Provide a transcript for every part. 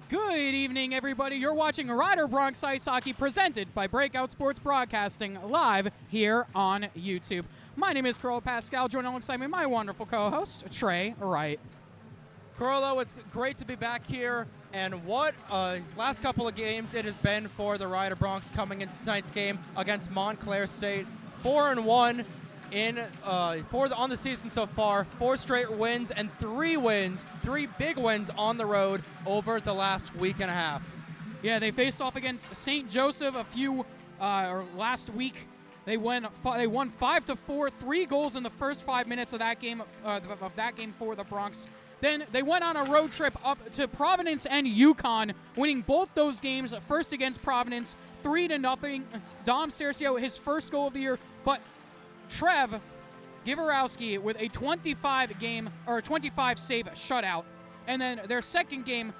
Good evening, everybody. You're watching Rider Bronx Ice Hockey presented by Breakout Sports Broadcasting live here on YouTube. My name is Carl Pascal, joined alongside me my wonderful co-host, Trey Wright. Carlo, it's great to be back here, and what last couple of games it has been for the Rider Bronx coming into tonight's game against Montclair State. 4-1 on the season so far. 4 straight wins and 3 big wins on the road over the last week and a half. Yeah, they faced off against St. Joseph last week. They won 5-4, 3 goals in the first 5 minutes of that game for the Bronx. Then they went on a road trip up to Providence and Yukon, winning both those games. First against Providence, 3-0. Dom Cercio, his first goal of the year, but Trev Giverowski with a 25 save shutout. And then their second game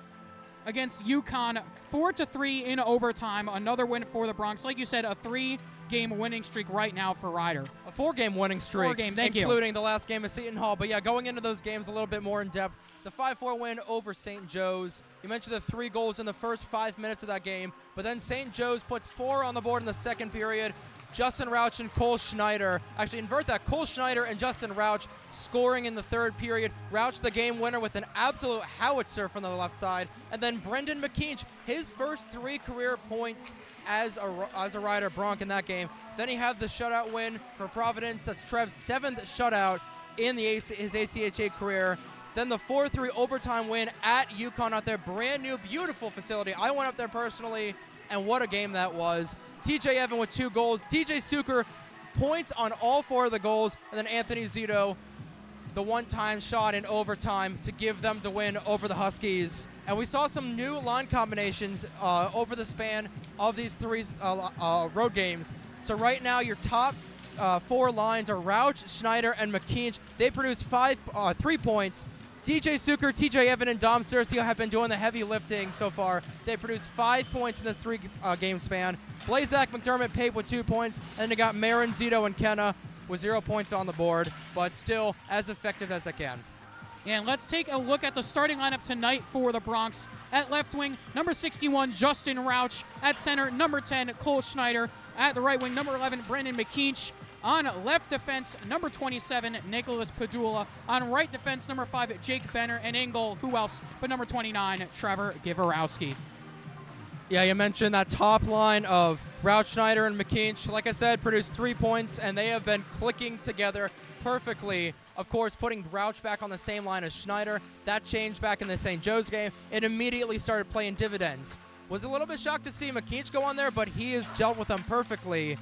against Yukon, 4-3 in overtime. Another win for the Bronx. Like you said, a 3-game winning streak right now for Rider. A 4-game winning streak. 4-game, thank you. Including the last game of Seton Hall. But yeah, going into those games a little bit more in depth. The 5-4 win over St. Joe's. You mentioned the 3 goals in the first 5 minutes of that game. But then St. Joe's puts 4 on the board in the second period. Justin Rauch and Cole Schneider. Actually, invert that. Cole Schneider and Justin Rauch scoring in the third period. Rauch the game winner with an absolute howitzer from the left side. And then Brendan McKeach, his first 3 career points as a Rider Bronc in that game. Then he had the shutout win for Providence. That's Trev's 7th shutout in his ACHA career. Then the 4-3 overtime win at Yukon out there. Brand new, beautiful facility. I went up there personally, and what a game that was. TJ Evan with 2 goals. DJ Suker points on all 4 of the goals. And then Anthony Zito, the one-time shot in overtime to give them the win over the Huskies. And we saw some new line combinations over the span of these 3 road games. So right now your top 4 lines are Rauch, Schneider, and McKeach. They produce 3 points. DJ Suker, TJ Evan, and Dom Cercio have been doing the heavy lifting so far. They produced 5 points in this 3-game span. Blazak McDermott paid with 2 points, and then they got Marin, Zito, and Kenna with 0 points on the board, but still as effective as they can. And let's take a look at the starting lineup tonight for the Bronx. At left wing, number 61, Justin Rauch. At center, number 10, Cole Schneider. At the right wing, number 11, Brendan McKeach. On left defense, number 27, Nicholas Padula. On right defense, number 5, Jake Benner. And in goal, who else but number 29, Trevor Giverowski. Yeah, you mentioned that top line of Rauch, Schneider, and McKeach. Like I said, produced 3 points, and they have been clicking together perfectly. Of course, putting Rauch back on the same line as Schneider. That changed back in the St. Joe's game. It immediately started playing dividends. Was a little bit shocked to see McKeach go on there, but he has dealt with them perfectly.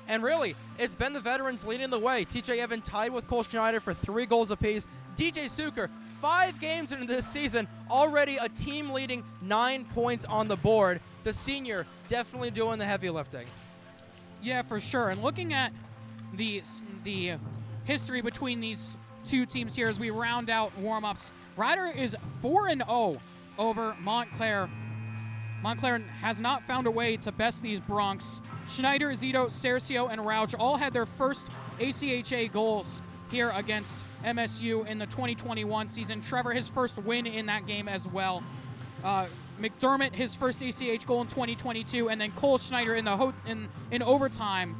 And really, it's been the veterans leading the way. TJ Evan tied with Cole Schneider for 3 goals apiece. DJ Suker, 5 games into this season, already a team-leading 9 points on the board. The senior definitely doing the heavy lifting. Yeah, for sure. And looking at the history between these 2 teams here as we round out warm-ups, Rider is 4-0 over Montclair. Montclair has not found a way to best these Bronx. Schneider, Zito, Cercio, and Rauch all had their first ACHA goals here against MSU in the 2021 season. Trevor, his first win in that game as well. McDermott, his first ACH goal in 2022, and then Cole Schneider in overtime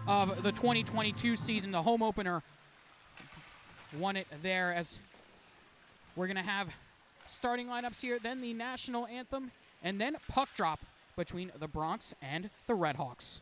of the 2022 season, the home opener, won it there. As we're going to have starting lineups here, then the national anthem, and then puck drop between the Bronx and the Redhawks.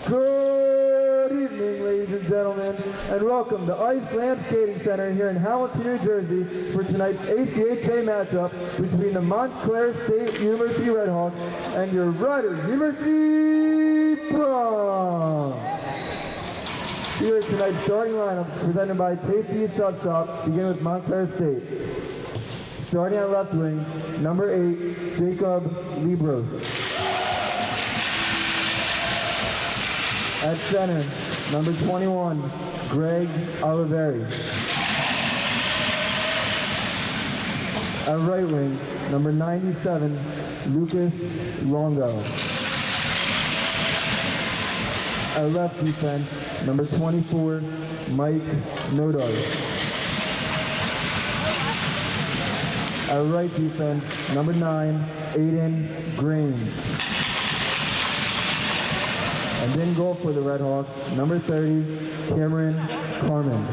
Good evening, ladies and gentlemen, and welcome to Iceland Skating Center here in Hamilton, New Jersey for tonight's ACHA matchup between the Montclair State University Redhawks and your Rider University Bronx. Here is tonight's starting lineup presented by Tasty Sub Shop, begin with Montclair State. Starting at left wing, number 8, Jacob Libros. At center, number 21, Greg Oliveri. At right wing, number 97, Lucas Longo. At left defense, number 24, Mike Nodar. At right defense, number 9, Aiden Green. And in goal for the Redhawks, number 30, Cameron Carmen.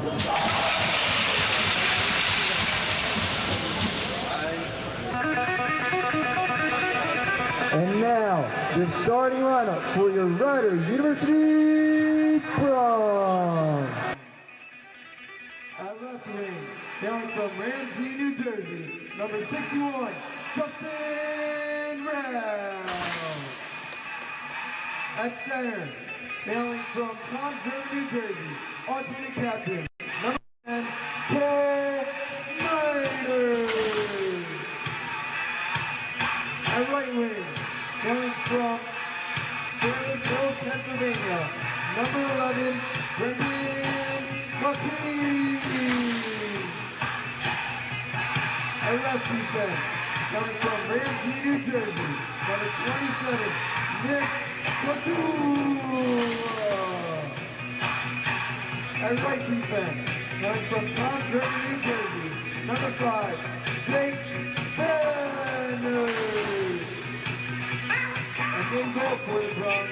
And now, the starting lineup for your Rider University Bronx. At left wing, hailing from Ramsey, New Jersey, number 61, Justin Round. At center, hailing from Montclair, New Jersey, alternate captain, number 10, Cole Snyder. At right wing, hailing from Sarasota, Pennsylvania, number 11, Brendan McKee. At left defense, hailing from Ramsey, New Jersey, number 27, Nick At right defense, coming from Montclair, New Jersey, number 5, Jake Banner. And in goal for the Bronx,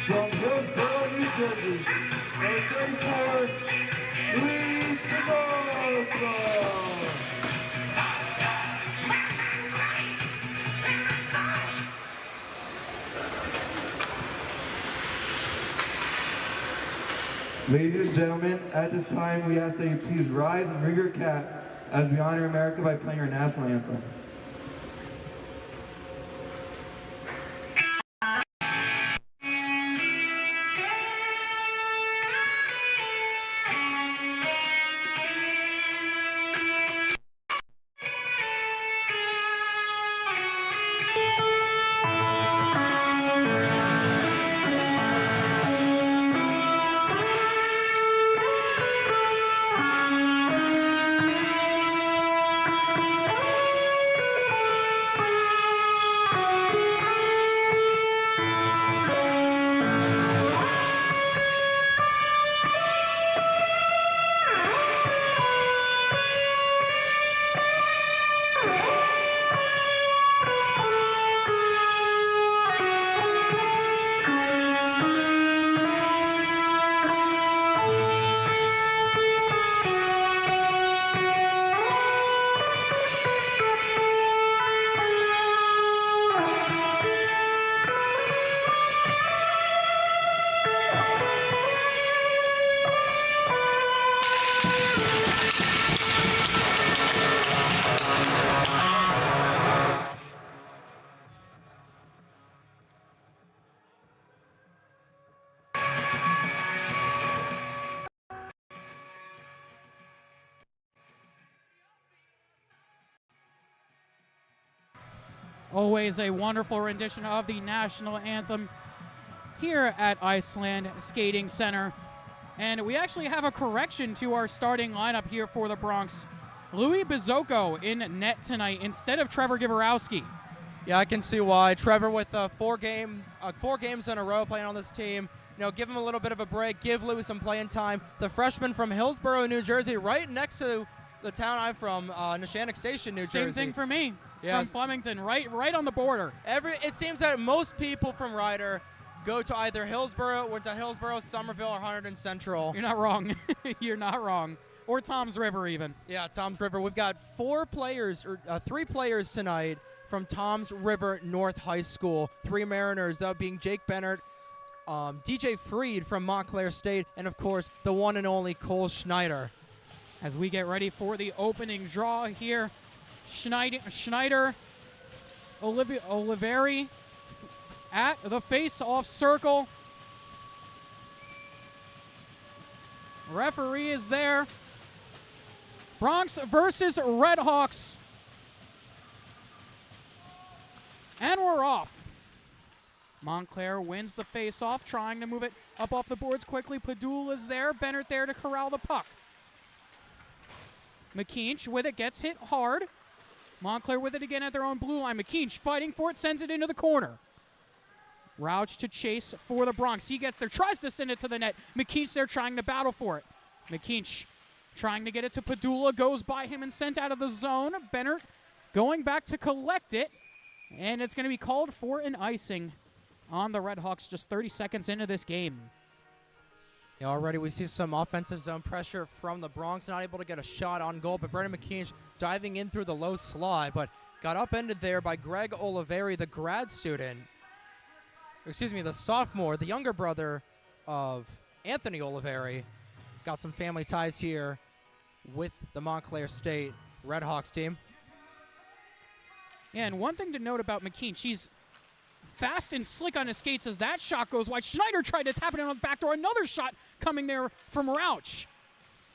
from Hillsborough, New Jersey, number 34, Luis Pedrosa. Ladies and gentlemen, at this time we ask that you please rise and ring your caps as we honor America by playing our national anthem. Always a wonderful rendition of the national anthem here at Iceland Skating Center. And we actually have a correction to our starting lineup here for the Bronx. Louis Bizocco in net tonight instead of Trevor Givorowski. Yeah, I can see why. Trevor with four games in a row playing on this team. You know, give him a little bit of a break, give Louis some playing time. The freshman from Hillsborough, New Jersey, right next to the town I'm from, Neshannock Station, New Jersey. Same thing for me. Yes. From Flemington, right on the border. It seems that most people from Rider go to either Hillsborough, Somerville, or Hunterdon Central. You're not wrong. You're not wrong. Or Tom's River even. Yeah, Tom's River. We've got three players tonight from Toms River North High School. 3 Mariners, that being Jake Bennett, DJ Freed from Montclair State, and of course, the one and only Cole Schneider. As we get ready for the opening draw here, Schneider, Oliveri at the face-off circle. Referee is there. Bronx versus Redhawks. And we're off. Montclair wins the face-off, trying to move it up off the boards quickly. Padula's there. Bennett there to corral the puck. McKeach with it, gets hit hard. Montclair with it again at their own blue line. McKeach fighting for it, sends it into the corner. Rouch to chase for the Bronx. He gets there, tries to send it to the net. McKeach there trying to battle for it. McKeach trying to get it to Padula, goes by him and sent out of the zone. Bennett going back to collect it, and it's going to be called for an icing on the Redhawks just 30 seconds into this game. Yeah, already we see some offensive zone pressure from the Bronx, not able to get a shot on goal, but Brendan McKeach diving in through the low slide, but got upended there by Greg Oliveri, the grad student. Excuse me, the sophomore, the younger brother of Anthony Oliveri. Got some family ties here with the Montclair State Redhawks team. Yeah, and one thing to note about McKeach, she's fast and slick on his skates as that shot goes wide. Schneider tried to tap it in on the back door. Another shot coming there from Rouch.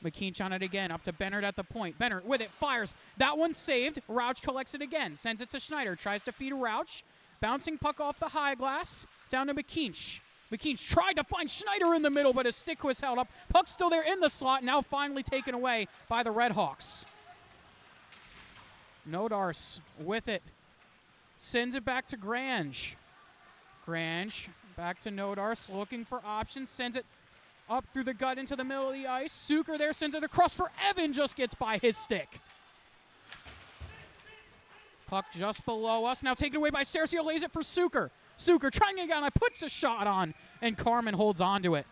McKeach on it again, up to Bennett at the point. Bennett with it, fires. That one's saved. Rouch collects it again, sends it to Schneider, tries to feed Rouch. Bouncing puck off the high glass, down to McKeach. McKeach tried to find Schneider in the middle, but his stick was held up. Puck's still there in the slot, now finally taken away by the Redhawks. Nodars with it. Sends it back to Grange. Grange back to Nodars, looking for options. Sends it up through the gut into the middle of the ice. Suker there sends it across for Evan, just gets by his stick. Puck just below us. Now taken away by Cercio, lays it for Suker. Suker trying again, puts a shot on, and Carmen holds on to it.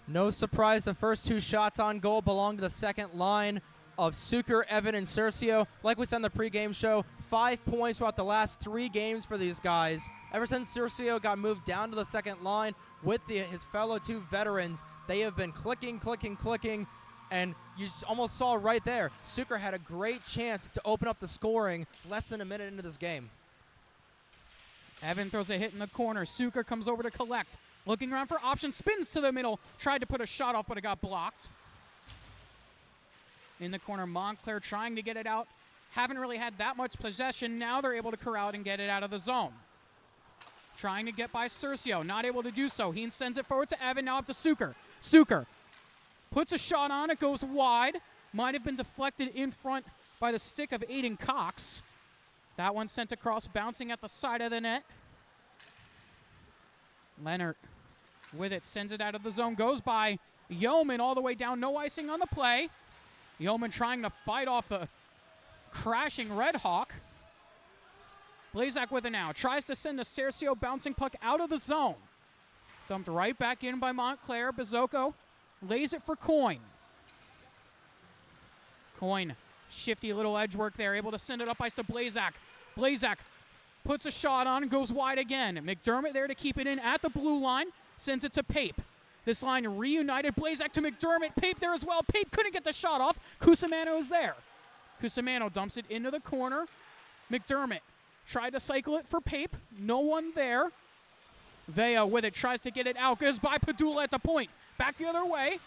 No surprise, the first 2 shots on goal belong to the second line of Suker, Evan, and Cercio. Like we said in the pregame show, 5 points throughout the last 3 games for these guys. Ever since Cercio got moved down to the second line with his fellow 2 veterans, they have been clicking, and you just almost saw right there, Suker had a great chance to open up the scoring less than a minute into this game. Evan throws a hit in the corner. Suker comes over to collect. Looking around for options, spins to the middle, tried to put a shot off, but it got blocked. In the corner, Montclair trying to get it out. Haven't really had that much possession. Now they're able to corral it and get it out of the zone. Trying to get by Cercio, not able to do so. He sends it forward to Evan, now up to Suker. Suker puts a shot on, it goes wide. Might have been deflected in front by the stick of Aiden Cox. That one sent across, bouncing at the side of the net. Leonard with it, sends it out of the zone, goes by Yeoman all the way down, no icing on the play. Yeoman trying to fight off the crashing Redhawk. Blazak with it now, tries to send the Cercio bouncing puck out of the zone. Dumped right back in by Montclair. Bizocco lays it for Coyne. Coyne, shifty little edge work there, able to send it up ice to Blazak. Blazak puts a shot on and goes wide again. McDermott there to keep it in at the blue line, sends it to Pape. This line reunited. Blazak to McDermott. Pape there as well. Pape couldn't get the shot off. Cusimano is there. Cusimano dumps it into the corner. McDermott tried to cycle it for Pape. No one there. Vea with it, tries to get it out. Goes by Padula at the point. Back the other way.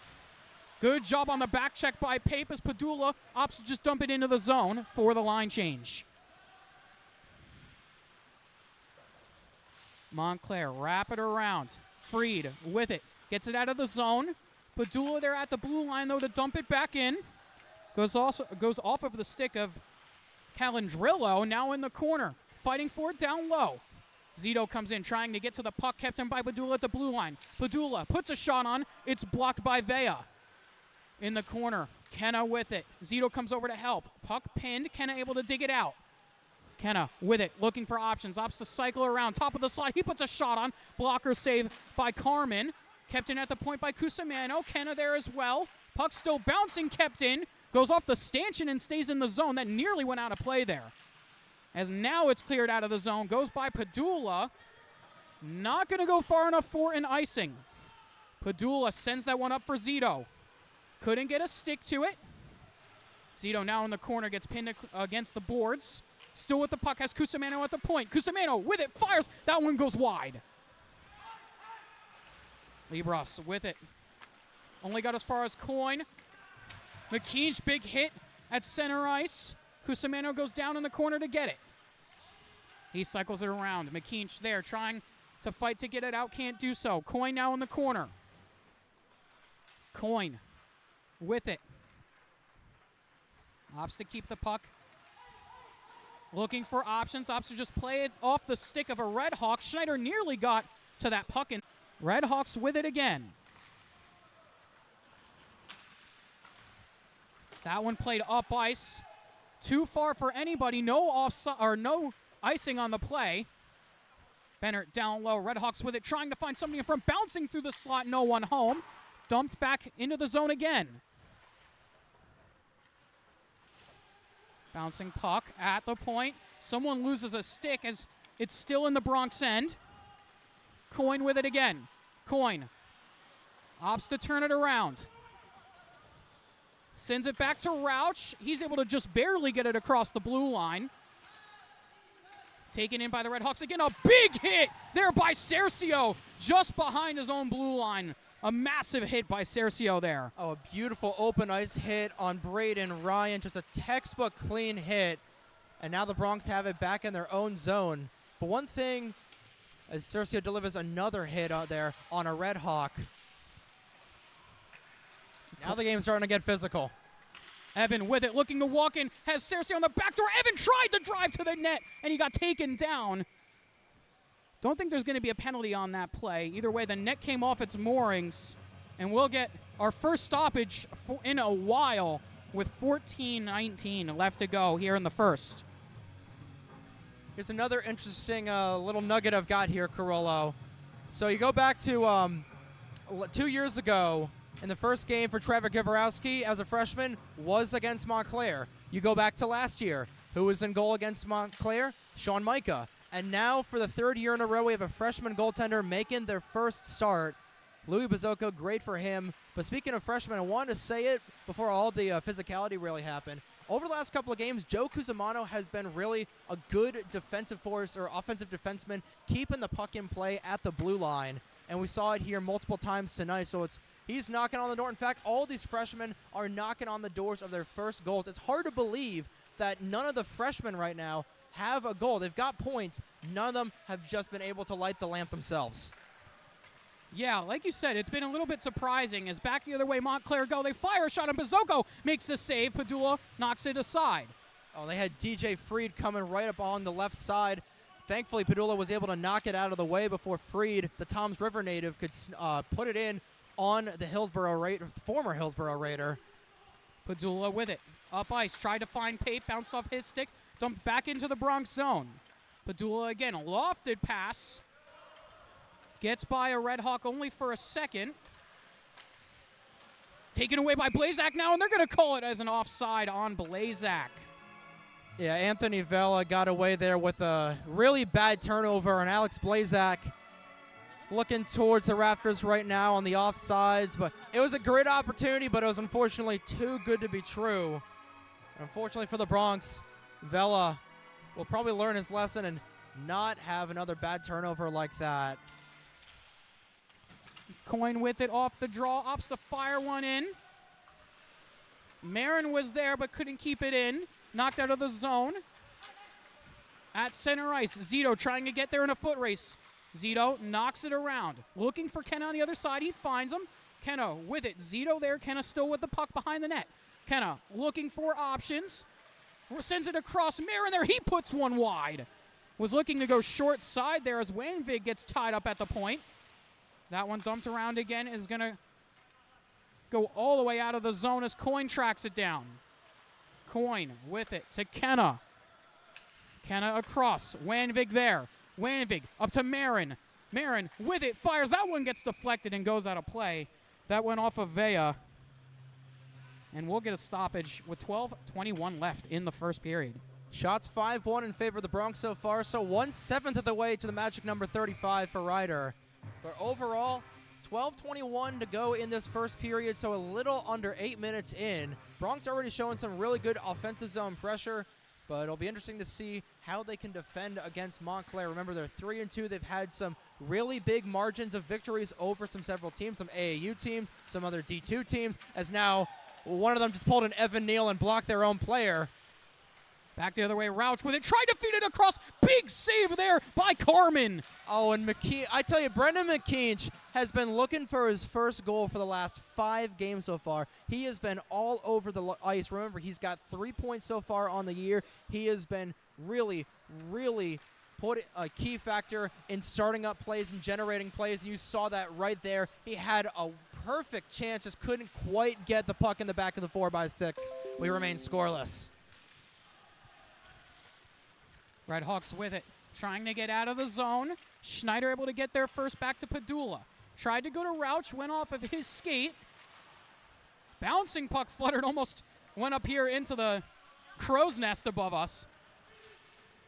Good job on the back check by Pape as Padula opts to just dump it into the zone for the line change. Montclair, wrap it around. Freed with it. Gets it out of the zone. Padula there at the blue line, though, to dump it back in. Goes off of the stick of Calandrillo, now in the corner. Fighting for it down low. Zito comes in, trying to get to the puck, kept in by Padula at the blue line. Padula puts a shot on. It's blocked by Vea. In the corner, Kenna with it. Zito comes over to help. Puck pinned. Kenna able to dig it out. Kenna with it, looking for options. Opts to cycle around. Top of the slide. He puts a shot on. Blocker save by Carmen. Kept in at the point by Cusimano. Kenna there as well. Puck still bouncing, kept in. Goes off the stanchion and stays in the zone. That nearly went out of play there. as now it's cleared out of the zone. Goes by Padula. Not going to go far enough for an icing. Padula sends that one up for Zito. Couldn't get a stick to it. Zito now in the corner, gets pinned against the boards. Still with the puck, has Cusimano at the point. Cusimano with it, fires. That one goes wide. Libras with it. Only got as far as Coin. McKeach, big hit at center ice. Cusimano goes down in the corner to get it. He cycles it around. McKeach there trying to fight to get it out, can't do so. Coin now in the corner. Coin with it. Opts to keep the puck. Looking for options. Opts to just play it off the stick of a Red Hawk. Schneider nearly got to that puck, and Red Hawks with it again. That one played up ice. Too far for anybody. No offside or no icing on the play. Bennett down low. Red Hawks with it, trying to find somebody in front, bouncing through the slot. No one home. Dumped back into the zone again. Bouncing puck at the point. Someone loses a stick as it's still in the Bronx end. Coin with it again. Coin opts to turn it around. Sends it back to Rauch. He's able to just barely get it across the blue line. Taken in by the Red Hawks again. A big hit there by Cercio, just behind his own blue line. A massive hit by Cercio there. Oh, a beautiful open ice hit on Braden Ryan. Just a textbook clean hit. And now the Bronx have it back in their own zone. But one thing, as Cercio delivers another hit out there on a Red Hawk. Now the game's starting to get physical. Evan with it, looking to walk in, has Cercio on the back door. Evan tried to drive to the net, and he got taken down. Don't think there's going to be a penalty on that play. Either way, the net came off its moorings, and we'll get our first stoppage in a while with 14:19 left to go here in the first. Here's another interesting little nugget I've got here, Carollo. So you go back to 2 years ago, in the first game for Trevor Gaborowski as a freshman was against Montclair. You go back to last year. Who was in goal against Montclair? Sean Micah. And now for the third year in a row, we have a freshman goaltender making their first start. Louis Bazzoco, great for him. But speaking of freshmen, I wanted to say it before all the physicality really happened. Over the last couple of games, Joe Cusimano has been really a good defensive force or offensive defenseman, keeping the puck in play at the blue line. And we saw it here multiple times tonight. So he's knocking on the door. In fact, all these freshmen are knocking on the doors of their first goals. It's hard to believe that none of the freshmen right now have a goal. They've got points. None of them have just been able to light the lamp themselves. Yeah, like you said, it's been a little bit surprising. As back the other way, Montclair go. They fire a shot, and Bazzoco makes the save. Padula knocks it aside. Oh, they had DJ Freed coming right up on the left side. Thankfully, Padula was able to knock it out of the way before Freed, the Toms River native, could put it in on the former Hillsborough Raider. Padula with it. Up ice, tried to find Pape, bounced off his stick, dumped back into the Bronx zone. Padula again, a lofted pass. Gets by a Red Hawk only for a second. Taken away by Blazak now, and they're going to call it as an offside on Blazak. Yeah, Anthony Vela got away there with a really bad turnover, and Alex Blazak looking towards the rafters right now on the offsides. But it was a great opportunity, but it was unfortunately too good to be true. Unfortunately for the Bronx, Vela will probably learn his lesson and not have another bad turnover like that. Coin with it off the draw, opts to fire one in. Marin was there but couldn't keep it in. Knocked out of the zone. At center ice, Zito trying to get there in a foot race. Zito knocks it around. Looking for Kenna on the other side. He finds him. Kenna with it. Zito there. Kenna still with the puck behind the net. Kenna looking for options. Sends it across. Marin there. He puts one wide. Was looking to go short side there as Wanvig gets tied up at the point. That one dumped around again is going to go all the way out of the zone as Coin tracks it down. Coin with it to Kenna. Kenna across. Wanvig there. Wanvig up to Marin. Marin with it. Fires. That one gets deflected and goes out of play. That went off of Vea. And we'll get a stoppage with 12:21 left in the first period. Shots 5-1 in favor of the Bronx so far, so 1/7 of the way to the magic number 35 for Ryder. But overall, 12:21 to go in this first period, so a little under 8 minutes in. Bronx already showing some really good offensive zone pressure, but it'll be interesting to see how they can defend against Montclair. Remember, they're 3-2. They've had some really big margins of victories over several teams, some AAU teams, some other D2 teams, as now one of them just pulled an Evan Neal and blocked their own player. Back the other way, Rouch with it, tried to feed it across. Big save there by Carmen. Oh, and I tell you, Brendan McKeach has been looking for his first goal for the last 5 games so far. He has been all over the ice. Remember, he's got 3 points so far on the year. He has been really, really put a key factor in starting up plays and generating plays, and you saw that right there. He had a perfect chance, just couldn't quite get the puck in the back of the 4x6. We remain scoreless. Redhawks with it, trying to get out of the zone. Schneider able to get there first, back to Padula. Tried to go to Rouch, went off of his skate. Bouncing puck fluttered, almost went up here into the crow's nest above us.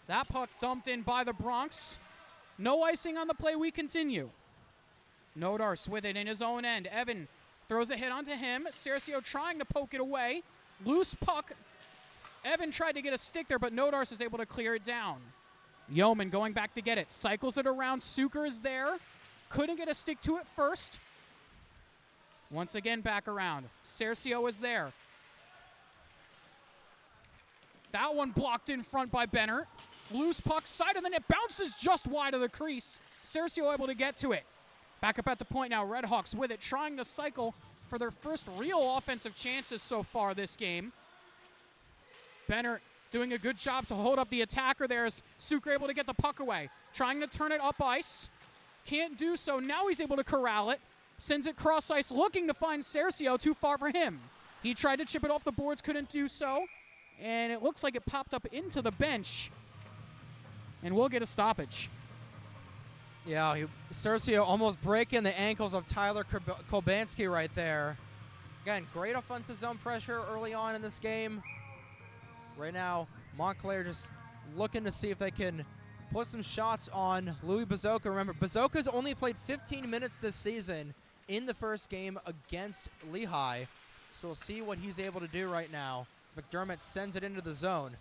That puck dumped in by the Bronx. No icing on the play, we continue. Nodars with it in his own end. Evan throws a hit onto him. Cercio trying to poke it away. Loose puck. Evan tried to get a stick there, but Nodars is able to clear it down. Yeoman going back to get it. Cycles it around. Suker is there. Couldn't get a stick to it first. Once again, back around. Cercio is there. That one blocked in front by Benner. Loose puck, side of the net. Bounces just wide of the crease. Cercio able to get to it. Back up at the point now. Redhawks with it. Trying to cycle for their first real offensive chances so far this game. Benner doing a good job to hold up the attacker there as Sucre able to get the puck away. Trying to turn it up ice. Can't do so. Now he's able to corral it. Sends it cross ice, looking to find Cercio. Too far for him. He tried to chip it off the boards, couldn't do so. And it looks like it popped up into the bench. And we'll get a stoppage. Yeah, Cercio almost breaking the ankles of Tyler Kolbanski right there. Again, great offensive zone pressure early on in this game. Right now, Montclair just looking to see if they can put some shots on Louis Bazoka. Remember, Bazoka's only played 15 minutes this season in the first game against Lehigh. So we'll see what he's able to do right now as McDermott sends it into the zone.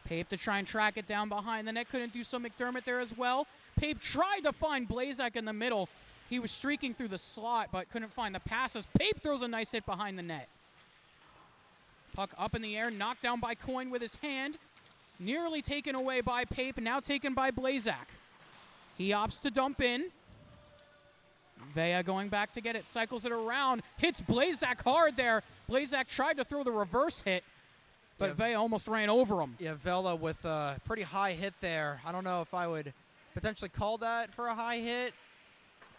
Pape to try and track it down behind the net. Couldn't do so. McDermott there as well. Pape tried to find Blazak in the middle. He was streaking through the slot, but couldn't find the passes. Pape throws a nice hit behind the net. Puck up in the air, knocked down by Coyne with his hand. Nearly taken away by Pape, now taken by Blazak. He opts to dump in. Vea going back to get it, cycles it around, hits Blazak hard there. Blazak tried to throw the reverse hit, but Vea almost ran over him. Yeah, Vela with a pretty high hit there. I don't know if I would potentially call that for a high hit.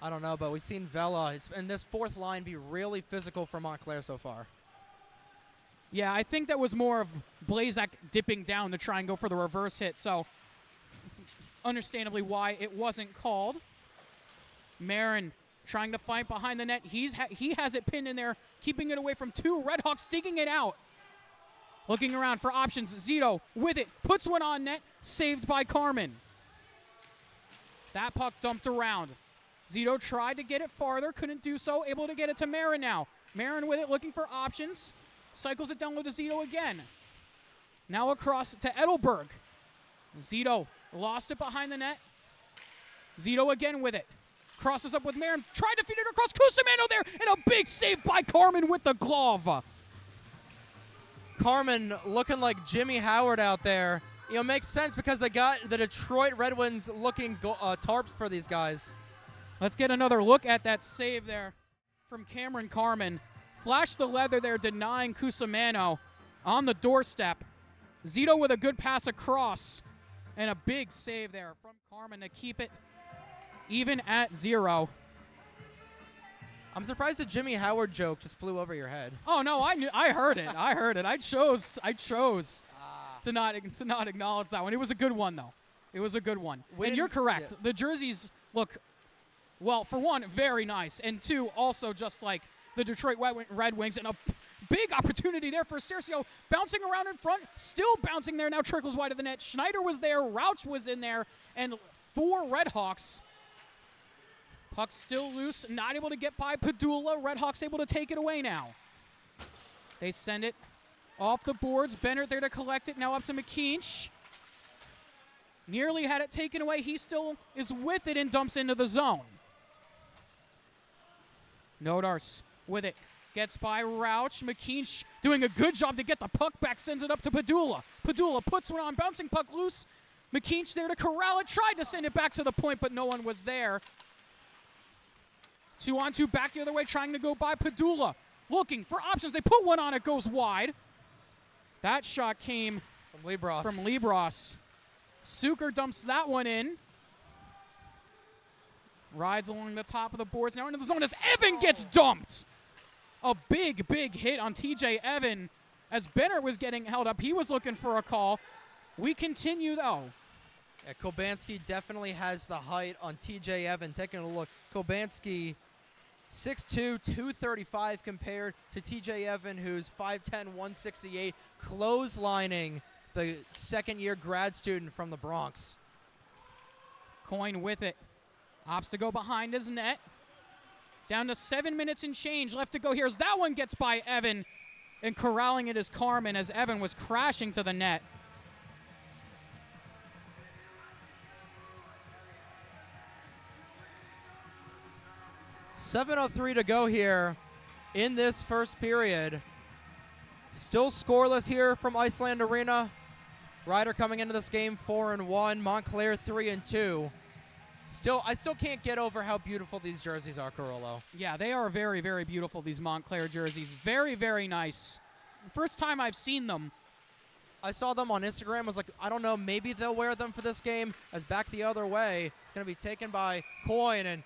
I don't know, but we've seen Vela in this fourth line be really physical for Montclair so far. Yeah, I think that was more of Blazak dipping down to try and go for the reverse hit, so understandably why it wasn't called. Marin trying to fight behind the net. He has it pinned in there, keeping it away from 2 Redhawks, digging it out. Looking around for options. Zito with it, puts one on net, saved by Carmen. That puck dumped around. Zito tried to get it farther, couldn't do so, able to get it to Marin now. Marin with it, looking for options. Cycles it down low to Zito again. Now across to Edelberg. Zito lost it behind the net. Zito again with it. Crosses up with Marin. Tried to feed it across. Cusimano there. And a big save by Carmen with the glove. Carmen looking like Jimmy Howard out there. You know, makes sense because they got the Detroit Red Wings looking tarps for these guys. Let's get another look at that save there from Cameron Carmen. Flashed the leather there, denying Cusimano on the doorstep. Zito with a good pass across. And a big save there from Carmen to keep it even at 0. I'm surprised the Jimmy Howard joke just flew over your head. Oh no, I heard it. I heard it. I chose to not acknowledge that one. It was a good one though. It was a good one. And you're correct. Yeah. The jerseys look, well, for one, very nice, and 2, also just like the Detroit Red Wings, and a Big opportunity there for Cercio. Bouncing around in front, still bouncing there. Now trickles wide of the net. Schneider was there. Rauch was in there. And 4 Redhawks. Puck still loose. Not able to get by Padula. Redhawks able to take it away now. They send it off the boards. Bennett there to collect it. Now up to McKeach. Nearly had it taken away. He still is with it and dumps into the zone. Nodars with it. Gets by Rauch. McKeach doing a good job to get the puck back. Sends it up to Padula. Padula puts one on. Bouncing puck loose. McKeach there to corral it. Tried to send it back to the point, but no one was there. 2-on-2 back the other way. Trying to go by Padula. Looking for options. They put one on. It goes wide. That shot came from Libros. Suker dumps that one in. Rides along the top of the boards. Now into the zone as Evan gets dumped. A big hit on TJ Evan as Benner was getting held up. He was looking for a call. We continue, though. Yeah, Kobanski definitely has the height on TJ Evan. Taking a look. Kobanski, 6'2", 235 compared to TJ Evan, who's 5'10", 168, clotheslining the second-year grad student from the Bronx. Coin with it. Opts to go behind his net. Down to 7 minutes and change left to go here as that one gets by Evan. And corralling it is Carmen as Evan was crashing to the net. .7:03 to go here in this first period. Still scoreless here from Iceland Arena. Ryder coming into this game 4-1. Montclair 3-2. I still can't get over how beautiful these jerseys are, Carollo. Yeah, they are very, very beautiful, these Montclair jerseys. Very, very nice. First time I've seen them. I saw them on Instagram. I was like, I don't know, maybe they'll wear them for this game. As back the other way, it's going to be taken by Coin, and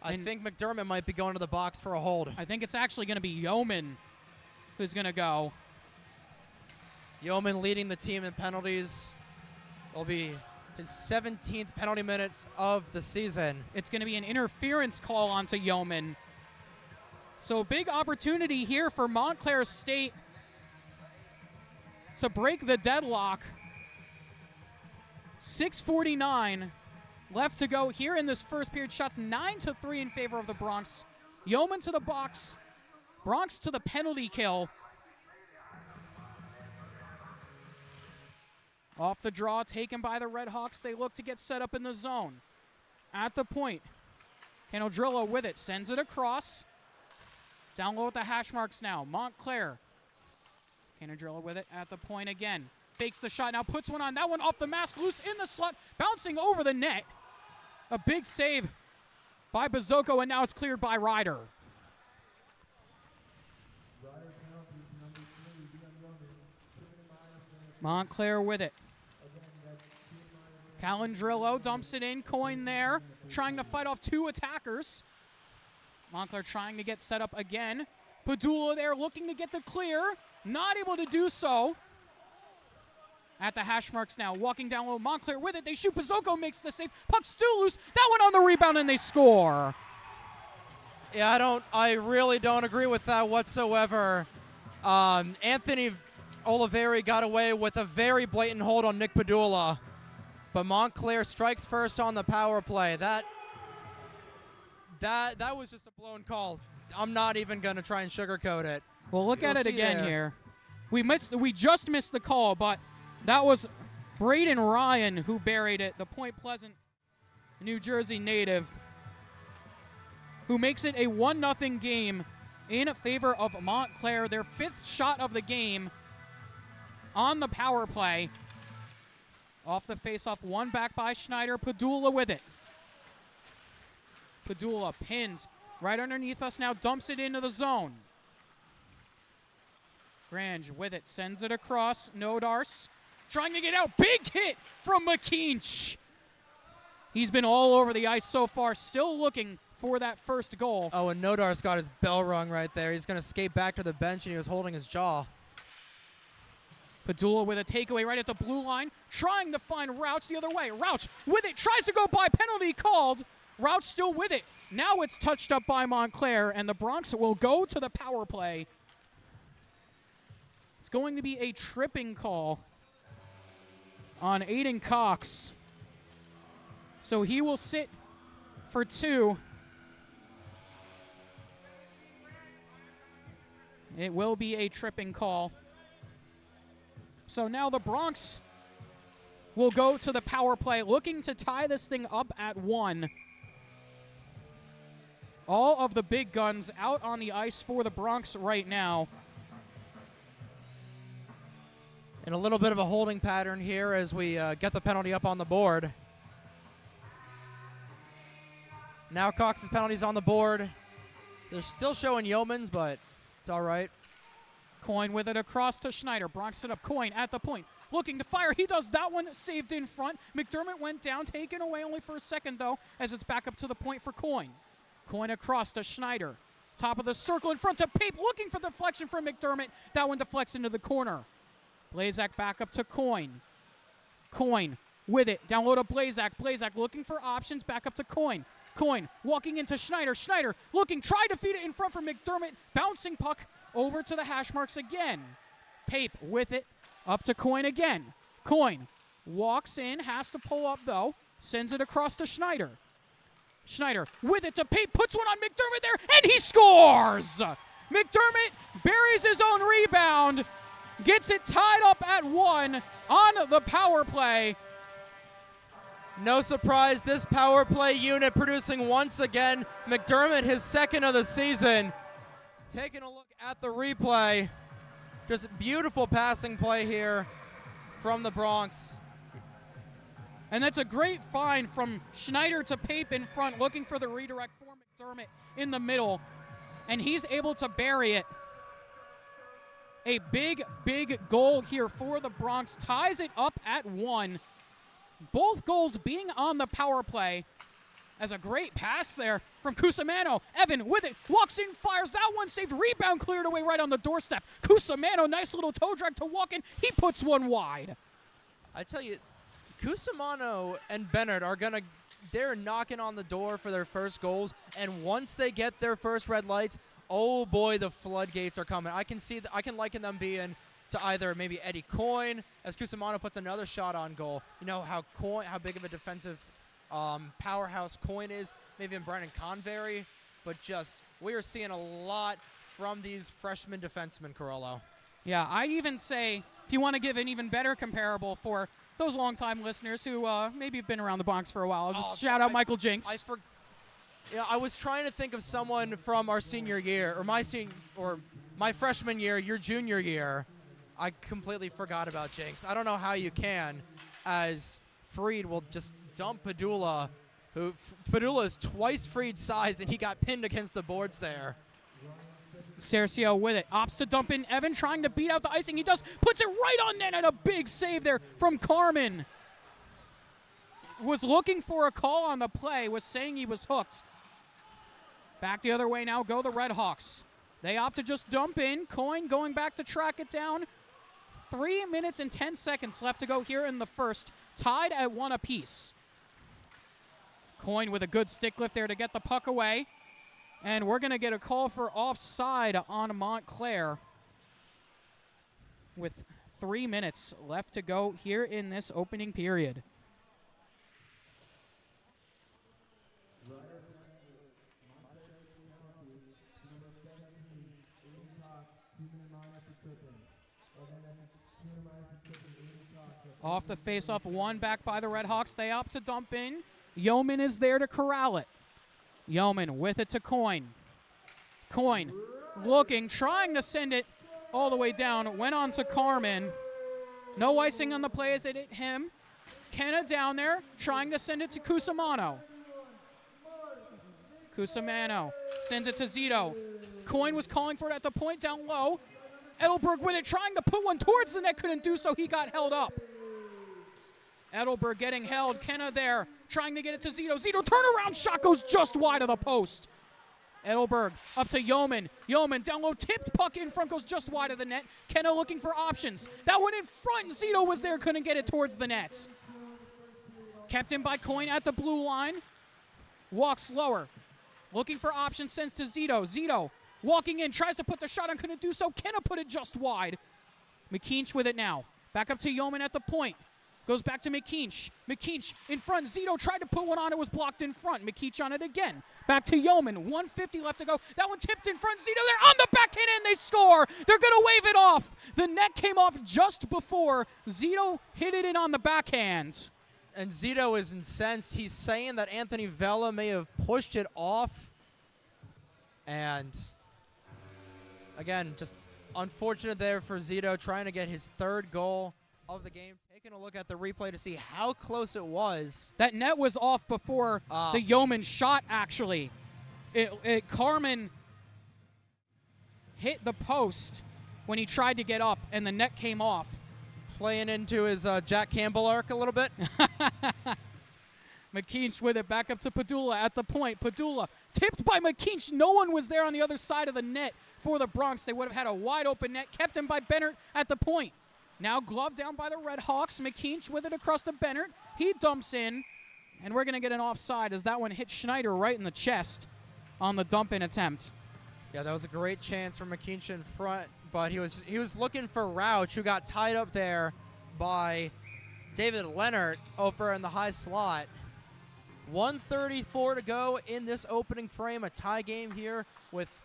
I think McDermott might be going to the box for a hold. I think it's actually going to be Yeoman who's going to go. Yeoman leading the team in penalties. It'll be his 17th penalty minute of the season. It's going to be an interference call onto Yeoman. So big opportunity here for Montclair State to break the deadlock. 6:49 left to go here in this first period. Shots 9-3 in favor of the Bronx. Yeoman to the box. Bronx to the penalty kill. Off the draw, taken by the Redhawks. They look to get set up in the zone. At the point, Canodrillo with it, sends it across. Down low at the hash marks now. Montclair. Canodrillo with it at the point again. Fakes the shot, now puts one on. That one off the mask, loose in the slot, bouncing over the net. A big save by Bazoko, and now it's cleared by Ryder. Montclair with it. Calandrillo dumps it in. Coin there, trying to fight off 2 attackers. Montclair trying to get set up again. Padula there looking to get the clear. Not able to do so. At the hash marks now, walking down low. Montclair with it. They shoot. Bazoko makes the save. Puck still loose. That one on the rebound, and they score. Yeah, I really don't agree with that whatsoever. Anthony Oliveri got away with a very blatant hold on Nick Padula. But Montclair strikes first on the power play. That was just a blown call. I'm not even going to try and sugarcoat it. Well, look at it again here. We just missed the call, but that was Braden Ryan who buried it, the Point Pleasant, New Jersey native, who makes it a 1-0 game in favor of Montclair, their 5th shot of the game on the power play. Off the faceoff, one back by Schneider. Padula with it. Padula pinned right underneath us now, dumps it into the zone. Grange with it, sends it across. Nodars trying to get out. Big hit from McKeach. He's been all over the ice so far, still looking for that first goal. Oh, and Nodars got his bell rung right there. He's going to skate back to the bench, and he was holding his jaw. Padula with a takeaway right at the blue line, trying to find Rauch the other way. Rauch with it, tries to go by, penalty called. Rauch still with it. Now it's touched up by Montclair, and the Bronx will go to the power play. It's going to be a tripping call on Aiden Cox. So he will sit for 2. It will be a tripping call. So now the Bronx will go to the power play, looking to tie this thing up at 1. All of the big guns out on the ice for the Bronx right now. And a little bit of a holding pattern here as we get the penalty up on the board. Now Cox's penalty's on the board. They're still showing Yeoman's, but it's all right. Coyne with it across to Schneider. Bronx it up. Coyne at the point. Looking to fire. He does that one. Saved in front. McDermott went down. Taken away only for a second, though, as it's back up to the point for Coyne. Coyne across to Schneider. Top of the circle in front to Pape. Looking for deflection from McDermott. That one deflects into the corner. Blazak back up to Coyne. Coyne with it. Down low to Blazak. Blazak looking for options. Back up to Coyne. Coyne walking into Schneider. Schneider looking. Tried to feed it in front for McDermott. Bouncing puck over to the hash marks again. Pape with it. Up to Coyne again. Coyne walks in. Has to pull up, though. Sends it across to Schneider. Schneider with it to Pape. Puts one on McDermott there. And he scores! McDermott buries his own rebound. Gets it tied up at 1 on the power play. No surprise, this power play unit producing once again. McDermott, his 2nd of the season. Taking a look at the replay. Just beautiful passing play here from the Bronx. And that's a great find from Schneider to Pape in front, looking for the redirect for McDermott in the middle. And he's able to bury it. A big, big goal here for the Bronx. Ties it up at 1. Both goals being on the power play. As a great pass there from Cusimano. Evan with it. Walks in, fires. That one saved. Rebound cleared away right on the doorstep. Cusimano, nice little toe drag to walk in. He puts one wide. I tell you, Cusimano and Bennett they're knocking on the door for their first goals. And once they get their first red lights, oh boy, the floodgates are coming. I can liken them being to either maybe Eddie Coyne, as Cusimano puts another shot on goal. You know how big of a defensive powerhouse Coyne is, maybe in Brandon Convery, but just we are seeing a lot from these freshman defensemen, Carollo. Yeah, I'd even say, if you want to give an even better comparable for those longtime listeners who maybe have been around the Bronx for a while, I'll just shout out Michael Jinks. I was trying to think of someone from our senior year, or my freshman year, your junior year. I completely forgot about Jinx. I don't know how you can, as Freed will just dump Padula, who Padula is twice Freed's size, and he got pinned against the boards there. Cercio with it. Opts to dump in. Evan trying to beat out the icing. He does. Puts it right on net, and a big save there from Carmen. Was looking for a call on the play. Was saying he was hooked. Back the other way now go the Redhawks. They opt to just dump in. Coyne going back to track it down. 3 minutes and 10 seconds left to go here in the first. Tied at 1 apiece. Coyne with a good stick lift there to get the puck away. And we're going to get a call for offside on Montclair with 3 minutes left to go here in this opening period. Off the face-off, one back by the Redhawks. They opt to dump in. Yeoman is there to corral it. Yeoman with it to Coyne. Coyne looking, trying to send it all the way down. Went on to Carmen. No icing on the play as it hit him. Kenna down there, trying to send it to Cusimano. Cusimano sends it to Zito. Coyne was calling for it at the point down low. Edelberg with it, trying to put one towards the net, couldn't do so. He got held up. Edelberg getting held. Kenna there, trying to get it to Zito. Zito turnaround shot goes just wide of the post. Edelberg up to Yeoman. Yeoman down low, tipped puck in front, goes just wide of the net. Kenna looking for options. That one in front. Zito was there, couldn't get it towards the net. Kept in by Coyne at the blue line. Walks lower. Looking for options, sends to Zito. Zito walking in, tries to put the shot on, couldn't do so. Kenna put it just wide. McKeach with it now. Back up to Yeoman at the point. Goes back to McKeach. McKeach in front. Zito tried to put one on. It was blocked in front. McKeach on it again. Back to Yeoman. 150 left to go. That one tipped in front. Zito, they're on the backhand and they score. They're going to wave it off. The net came off just before Zito hit it in on the backhand. And Zito is incensed. He's saying that Anthony Vela may have pushed it off. And again, just unfortunate there for Zito, trying to get his third goal of the game. Taking a look at the replay to see how close it was. That net was off before the Yeoman shot, actually. Carmen hit the post when he tried to get up, and the net came off. Playing into his Jack Campbell arc a little bit. McKeach with it, back up to Padula at the point. Padula tipped by McKeach. No one was there on the other side of the net for the Bronx. They would have had a wide open net, kept him by Bennett at the point. Now gloved down by the Red Hawks. McKeach with it across to Bennett. He dumps in, and we're going to get an offside as that one hit Schneider right in the chest on the dump-in attempt. Yeah, that was a great chance for McKeach in front, but he was looking for Rauch, who got tied up there by David Leonard over in the high slot. 1:34 to go in this opening frame, a tie game here with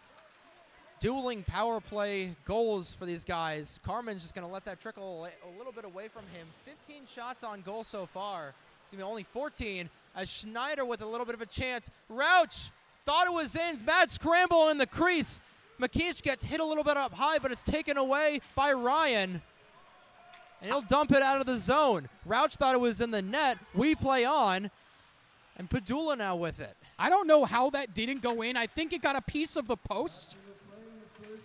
dueling power play goals for these guys. Carmen's just going to let that trickle a little bit away from him. 15 shots on goal so far. It's going to be only 14 as Schneider with a little bit of a chance. Rauch thought it was in. Mad scramble in the crease. McKeach gets hit a little bit up high, but it's taken away by Ryan. And he'll dump it out of the zone. Rauch thought it was in the net. We play on. And Padula now with it. I don't know how that didn't go in. I think it got a piece of the post.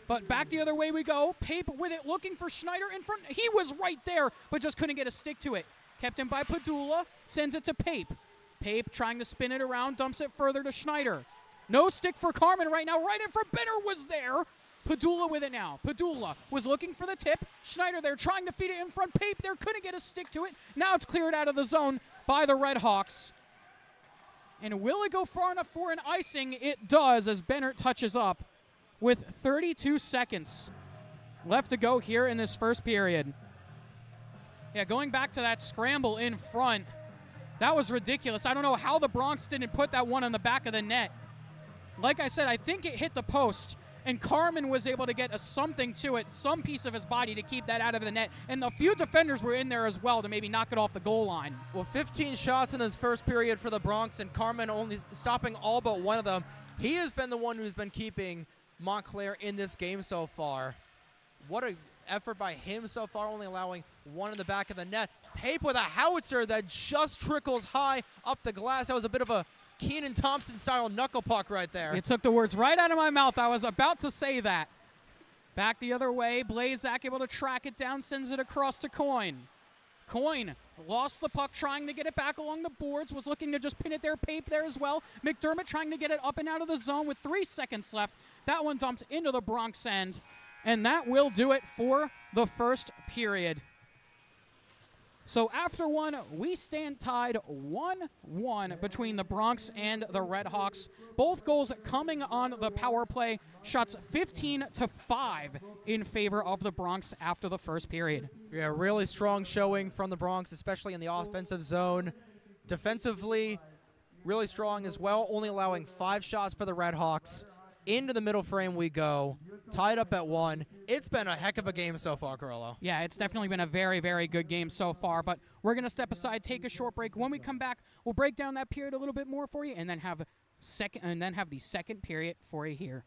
But back the other way we go. Pape with it, looking for Schneider in front. He was right there, but just couldn't get a stick to it. Kept him by Padula, sends it to Pape. Pape trying to spin it around, dumps it further to Schneider. No stick for Carmen right now. Right in front, Benner was there. Padula with it now. Padula was looking for the tip. Schneider there trying to feed it in front. Pape there, couldn't get a stick to it. Now it's cleared out of the zone by the Red Hawks. And will it go far enough for an icing? It does as Benner touches up with 32 seconds left to go here in this first period. Yeah, going back to that scramble in front, that was ridiculous. I don't know how the Bronx didn't put that one on the back of the net. Like I said, I think it hit the post, and Carmen was able to get something to it, some piece of his body to keep that out of the net. And a few defenders were in there as well to maybe knock it off the goal line. Well, 15 shots in this first period for the Bronx, and Carmen only stopping all but one of them. He has been the one who's been keeping Montclair in this game so far. What an effort by him so far, only allowing one in the back of the net. Pape with a howitzer that just trickles high up the glass. That was a bit of a Keenan Thompson-style knuckle puck right there. You took the words right out of my mouth. I was about to say that. Back the other way, Blazak able to track it down, sends it across to Coyne. Coyne lost the puck, trying to get it back along the boards, was looking to just pin it there. Pape there as well. McDermott trying to get it up and out of the zone with 3 seconds left. That one dumped into the Bronx end, and that will do it for the first period. So after one, we stand tied 1-1 between the Bronx and the Red Hawks. Both goals coming on the power play. Shots 15-5 in favor of the Bronx after the first period. Yeah, really strong showing from the Bronx, especially in the offensive zone. Defensively, really strong as well, only allowing 5 shots for the Red Hawks. Into the middle frame we go, tied up at 1. It's been a heck of a game so far, Carlo. Yeah, it's definitely been a very, very good game so far, but we're going to step aside, take a short break. When we come back, we'll break down that period a little bit more for you and then have the second period for you here.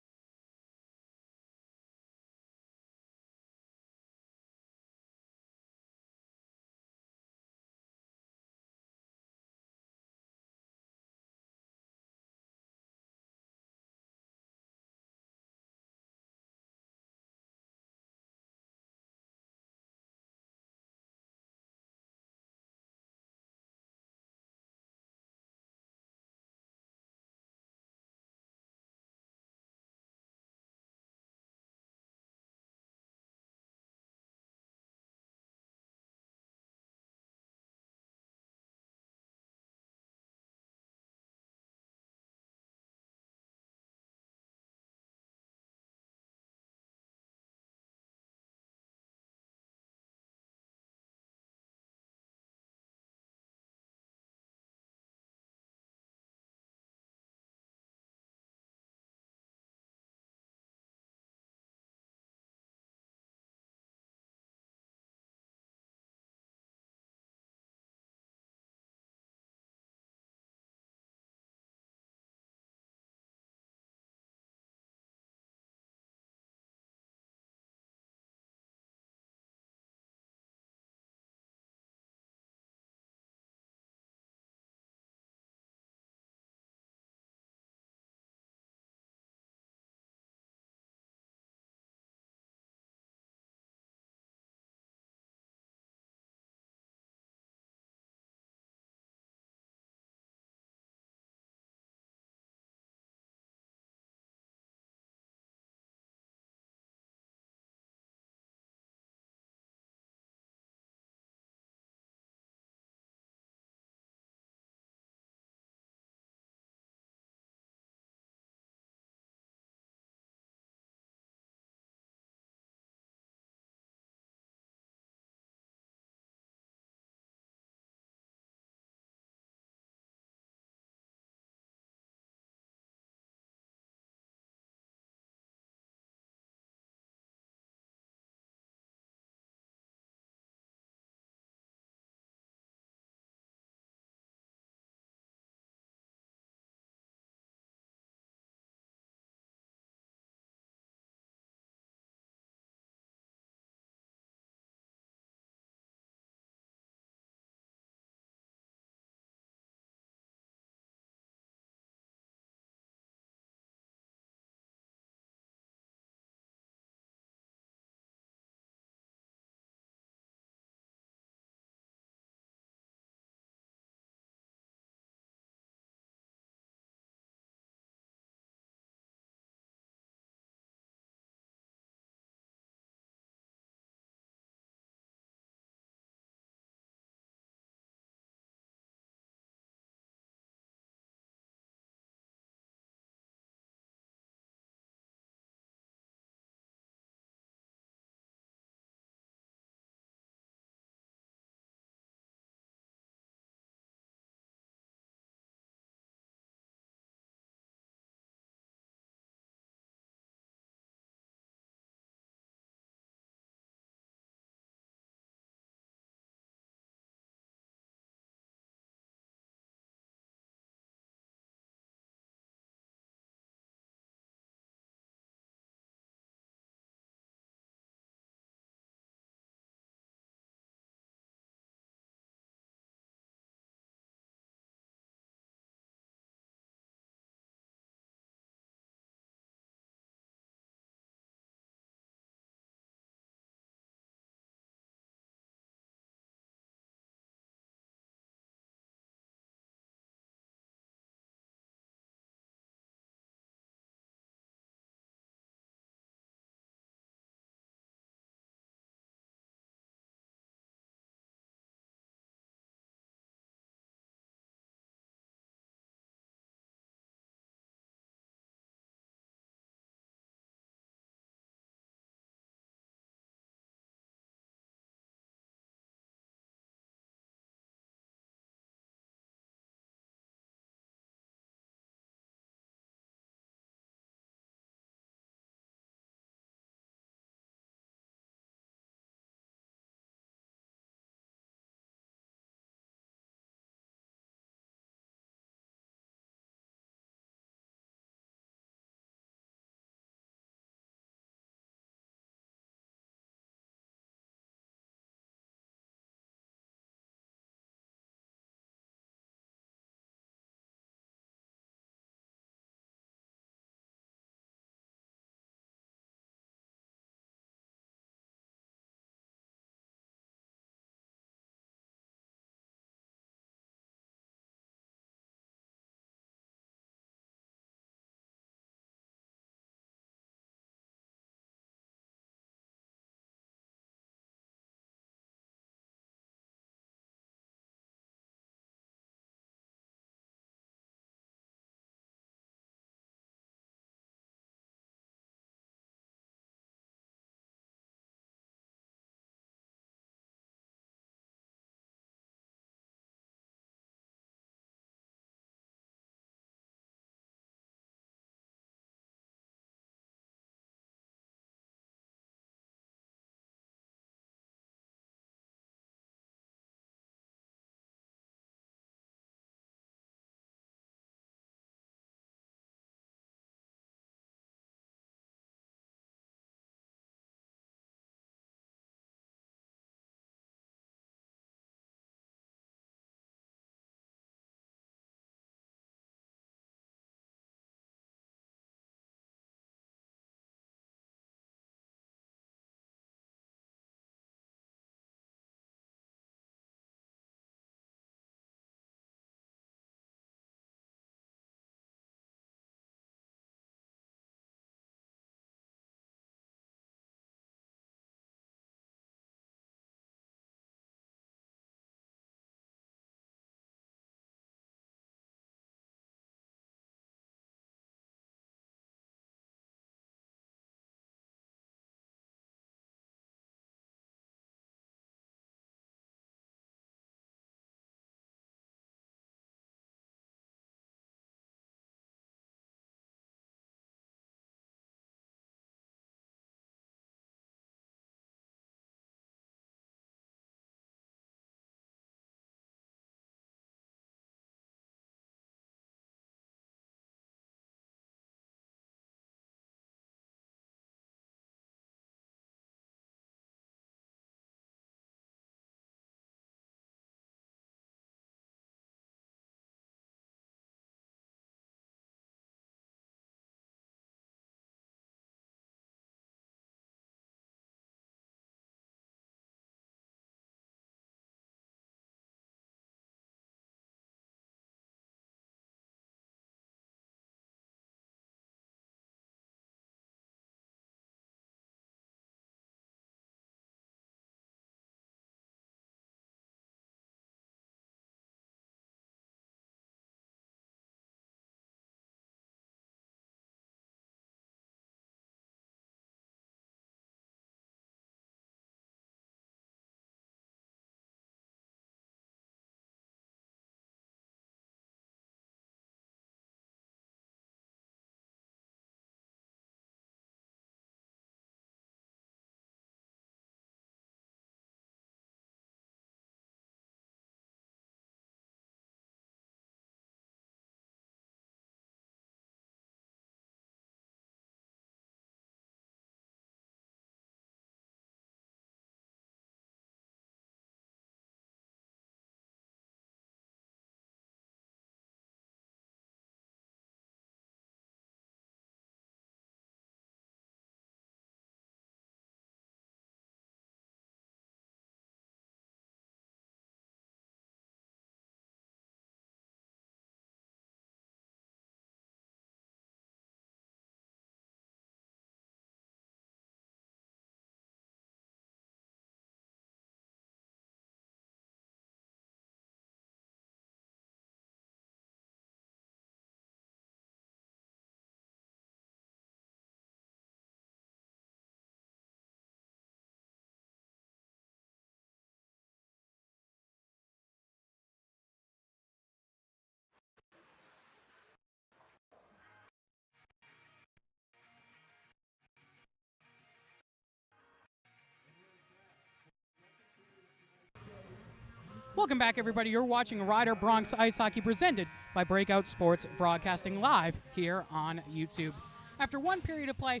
Welcome back, everybody. You're watching Rider Bronx Ice Hockey presented by Breakout Sports, broadcasting live here on YouTube. After one period of play,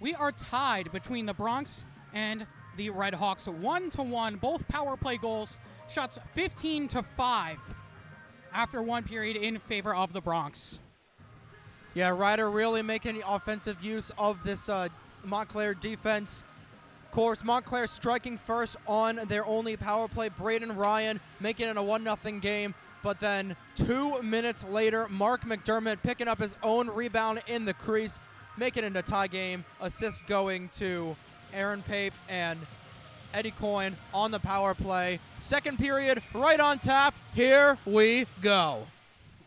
we are tied between the Bronx and the Red Hawks, 1-1. Both power play goals, shots 15-5 after one period in favor of the Bronx. Yeah, Rider really making offensive use of this Montclair defense. Of course, Montclair striking first on their only power play. Braden Ryan making it a 1-0 game. But then 2 minutes later, Mark McDermott picking up his own rebound in the crease, making it a tie game. Assist going to Aaron Pape and Eddie Coyne on the power play. Second period, right on tap. Here we go.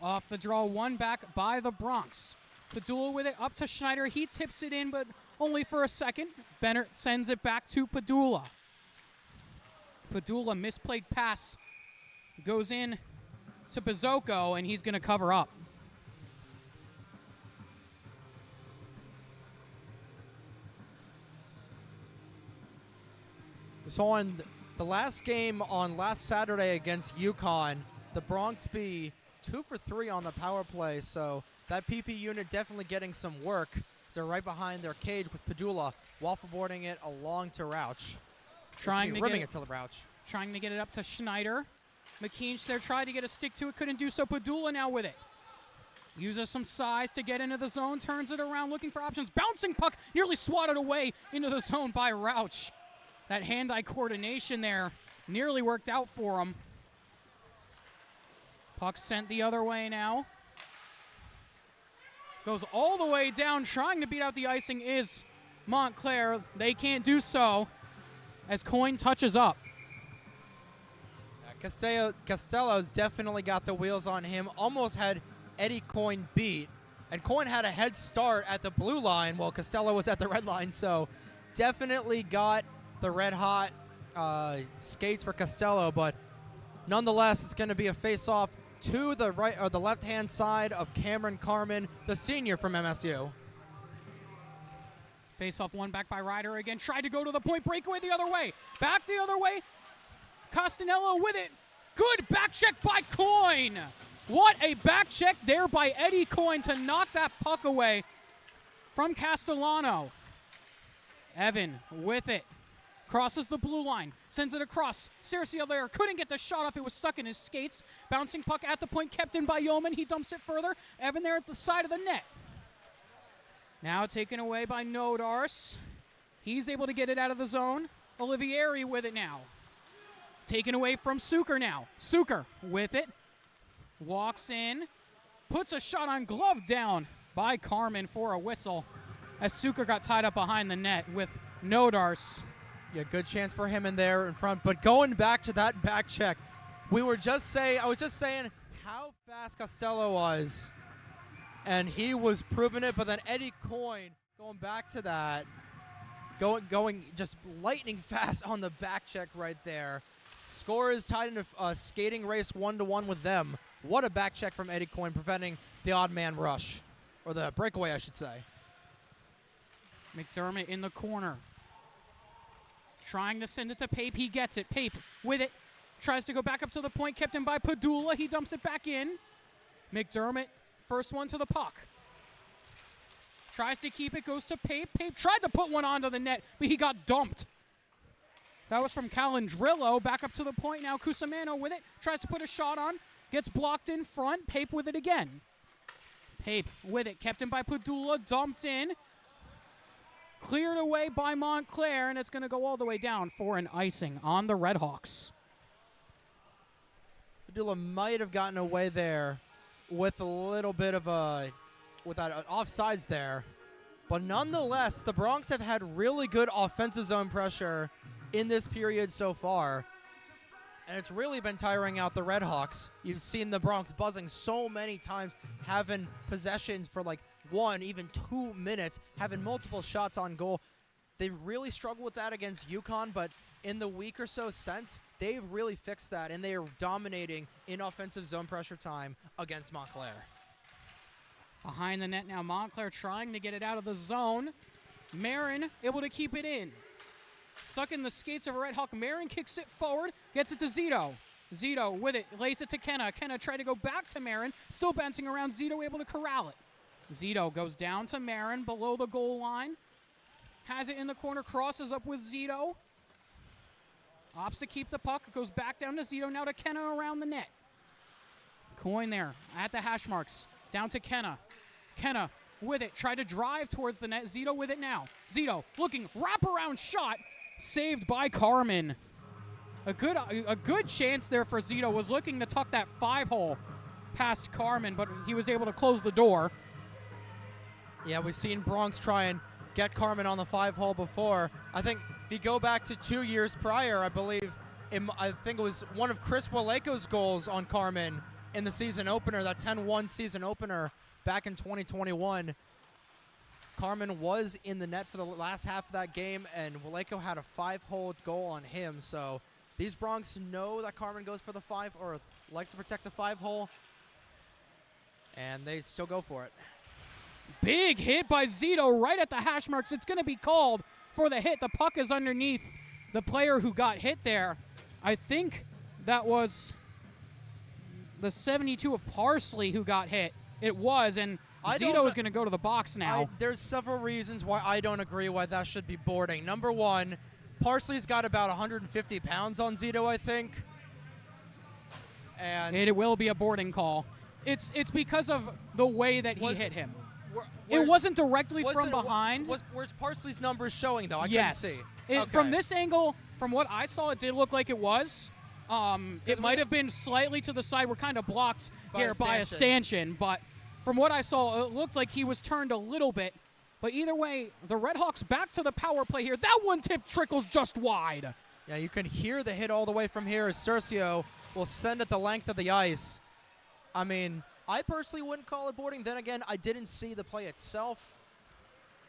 Off the draw, one back by the Bronx. Padula with it up to Schneider. He tips it in, but only for a second. Bennett sends it back to Padula. Padula, misplayed pass, goes in to Bizocco, and he's going to cover up. So on the last game on last Saturday against UConn, the Bronx be 2 for 3 on the power play, so that PP unit definitely getting some work. So they're right behind their cage with Padula, waffleboarding it along to Rauch. Rimming it to Rauch. Trying to get it up to Schneider. McKean there tried to get a stick to it, couldn't do so. Padula now with it. Uses some size to get into the zone, turns it around, looking for options. Bouncing puck, nearly swatted away into the zone by Rauch. That hand-eye coordination there nearly worked out for him. Puck sent the other way now. Goes all the way down, trying to beat out the icing is Montclair. They can't do so as Coyne touches up. Costello's definitely got the wheels on him. Almost had Eddie Coyne beat. And Coyne had a head start at the blue line while Costello was at the red line. So definitely got the red-hot skates for Costello. But nonetheless, it's going to be a face-off to the right or the left-hand side of Cameron Carmen, the senior from MSU. Face-off one back by Ryder again. Tried to go to the point, breakaway the other way. Back the other way. Costanello with it. Good back check by Coyne. What a back check there by Eddie Coyne to knock that puck away from Castellano. Evan with it. Crosses the blue line, sends it across. Cercio there couldn't get the shot off. It was stuck in his skates. Bouncing puck at the point, kept in by Yeoman. He dumps it further. Evan there at the side of the net. Now taken away by Nodars. He's able to get it out of the zone. Olivieri with it now. Taken away from Suker now. Suker with it. Walks in. Puts a shot on glove down by Carmen for a whistle as Suker got tied up behind the net with Nodars. Yeah, good chance for him in there in front. But going back to that back check, I was just saying how fast Costello was, and he was proving it. But then Eddie Coyne going back to that, going just lightning fast on the back check right there. Score is tied into a skating race 1-1 with them. What a back check from Eddie Coyne, preventing the odd man rush, or the breakaway, I should say. McDermott in the corner. Trying to send it to Pape. He gets it. Pape with it. Tries to go back up to the point. Kept in by Padula. He dumps it back in. McDermott, first one to the puck. Tries to keep it. Goes to Pape. Pape tried to put one onto the net, but he got dumped. That was from Calandrillo. Back up to the point now. Cusimano with it. Tries to put a shot on. Gets blocked in front. Pape with it again. Pape with it. Kept in by Padula. Dumped in. Cleared away by Montclair, and it's going to go all the way down for an icing on the Red Hawks. Padula might have gotten away there with a little bit of that offsides there. But nonetheless, the Bronx have had really good offensive zone pressure in this period so far. And it's really been tiring out the Red Hawks. You've seen the Bronx buzzing so many times, having possessions for like 1, even 2 minutes, having multiple shots on goal. They've really struggled with that against UConn, but in the week or so since, they've really fixed that, and they are dominating in offensive zone pressure time against Montclair. Behind the net now, Montclair trying to get it out of the zone. Marin able to keep it in. Stuck in the skates of a Red Hawk. Marin kicks it forward, gets it to Zito. Zito with it, lays it to Kenna. Kenna tried to go back to Marin, still bouncing around. Zito able to corral it. Zito goes down to Marin below the goal line. Has it in the corner, crosses up with Zito. Opts to keep the puck, goes back down to Zito, now to Kenna around the net. Coin there at the hash marks, down to Kenna. Kenna with it, tried to drive towards the net. Zito with it now. Zito looking, wraparound shot, saved by Carmen. A good chance there for Zito, was looking to tuck that 5-hole past Carmen, but he was able to close the door. Yeah, we've seen Bronx try and get Carmen on the 5-hole before. I think if you go back to 2 years prior, I believe, I think it was one of Chris Waleko's goals on Carmen in the season opener, that 10-1 season opener back in 2021. Carmen was in the net for the last half of that game, and Waleko had a 5-hole goal on him. So these Bronx know that Carmen goes for the 5, or likes to protect the 5-hole, and they still go for it. Big hit by Zito right at the hash marks. It's going to be called for the hit. The puck is underneath the player who got hit there. I think that was the 72 of Parsley who got hit. It was, and Zito is going to go to the box now. There's several reasons why I don't agree why that should be boarding. Number one, Parsley's got about 150 pounds on Zito, I think. And it will be a boarding call. It's because of the way that he hit him. Where, it wasn't directly from behind. Where's Parsley's numbers showing, though? I couldn't see. From this angle, from what I saw, it did look like it was. It might have been slightly to the side. We're kind of blocked here by a stanchion, but from what I saw, it looked like he was turned a little bit. But either way, the Redhawks back to the power play here. That one tip trickles just wide. Yeah, you can hear the hit all the way from here as Cercio will send it the length of the ice. I mean, I personally wouldn't call it boarding. Then again, I didn't see the play itself.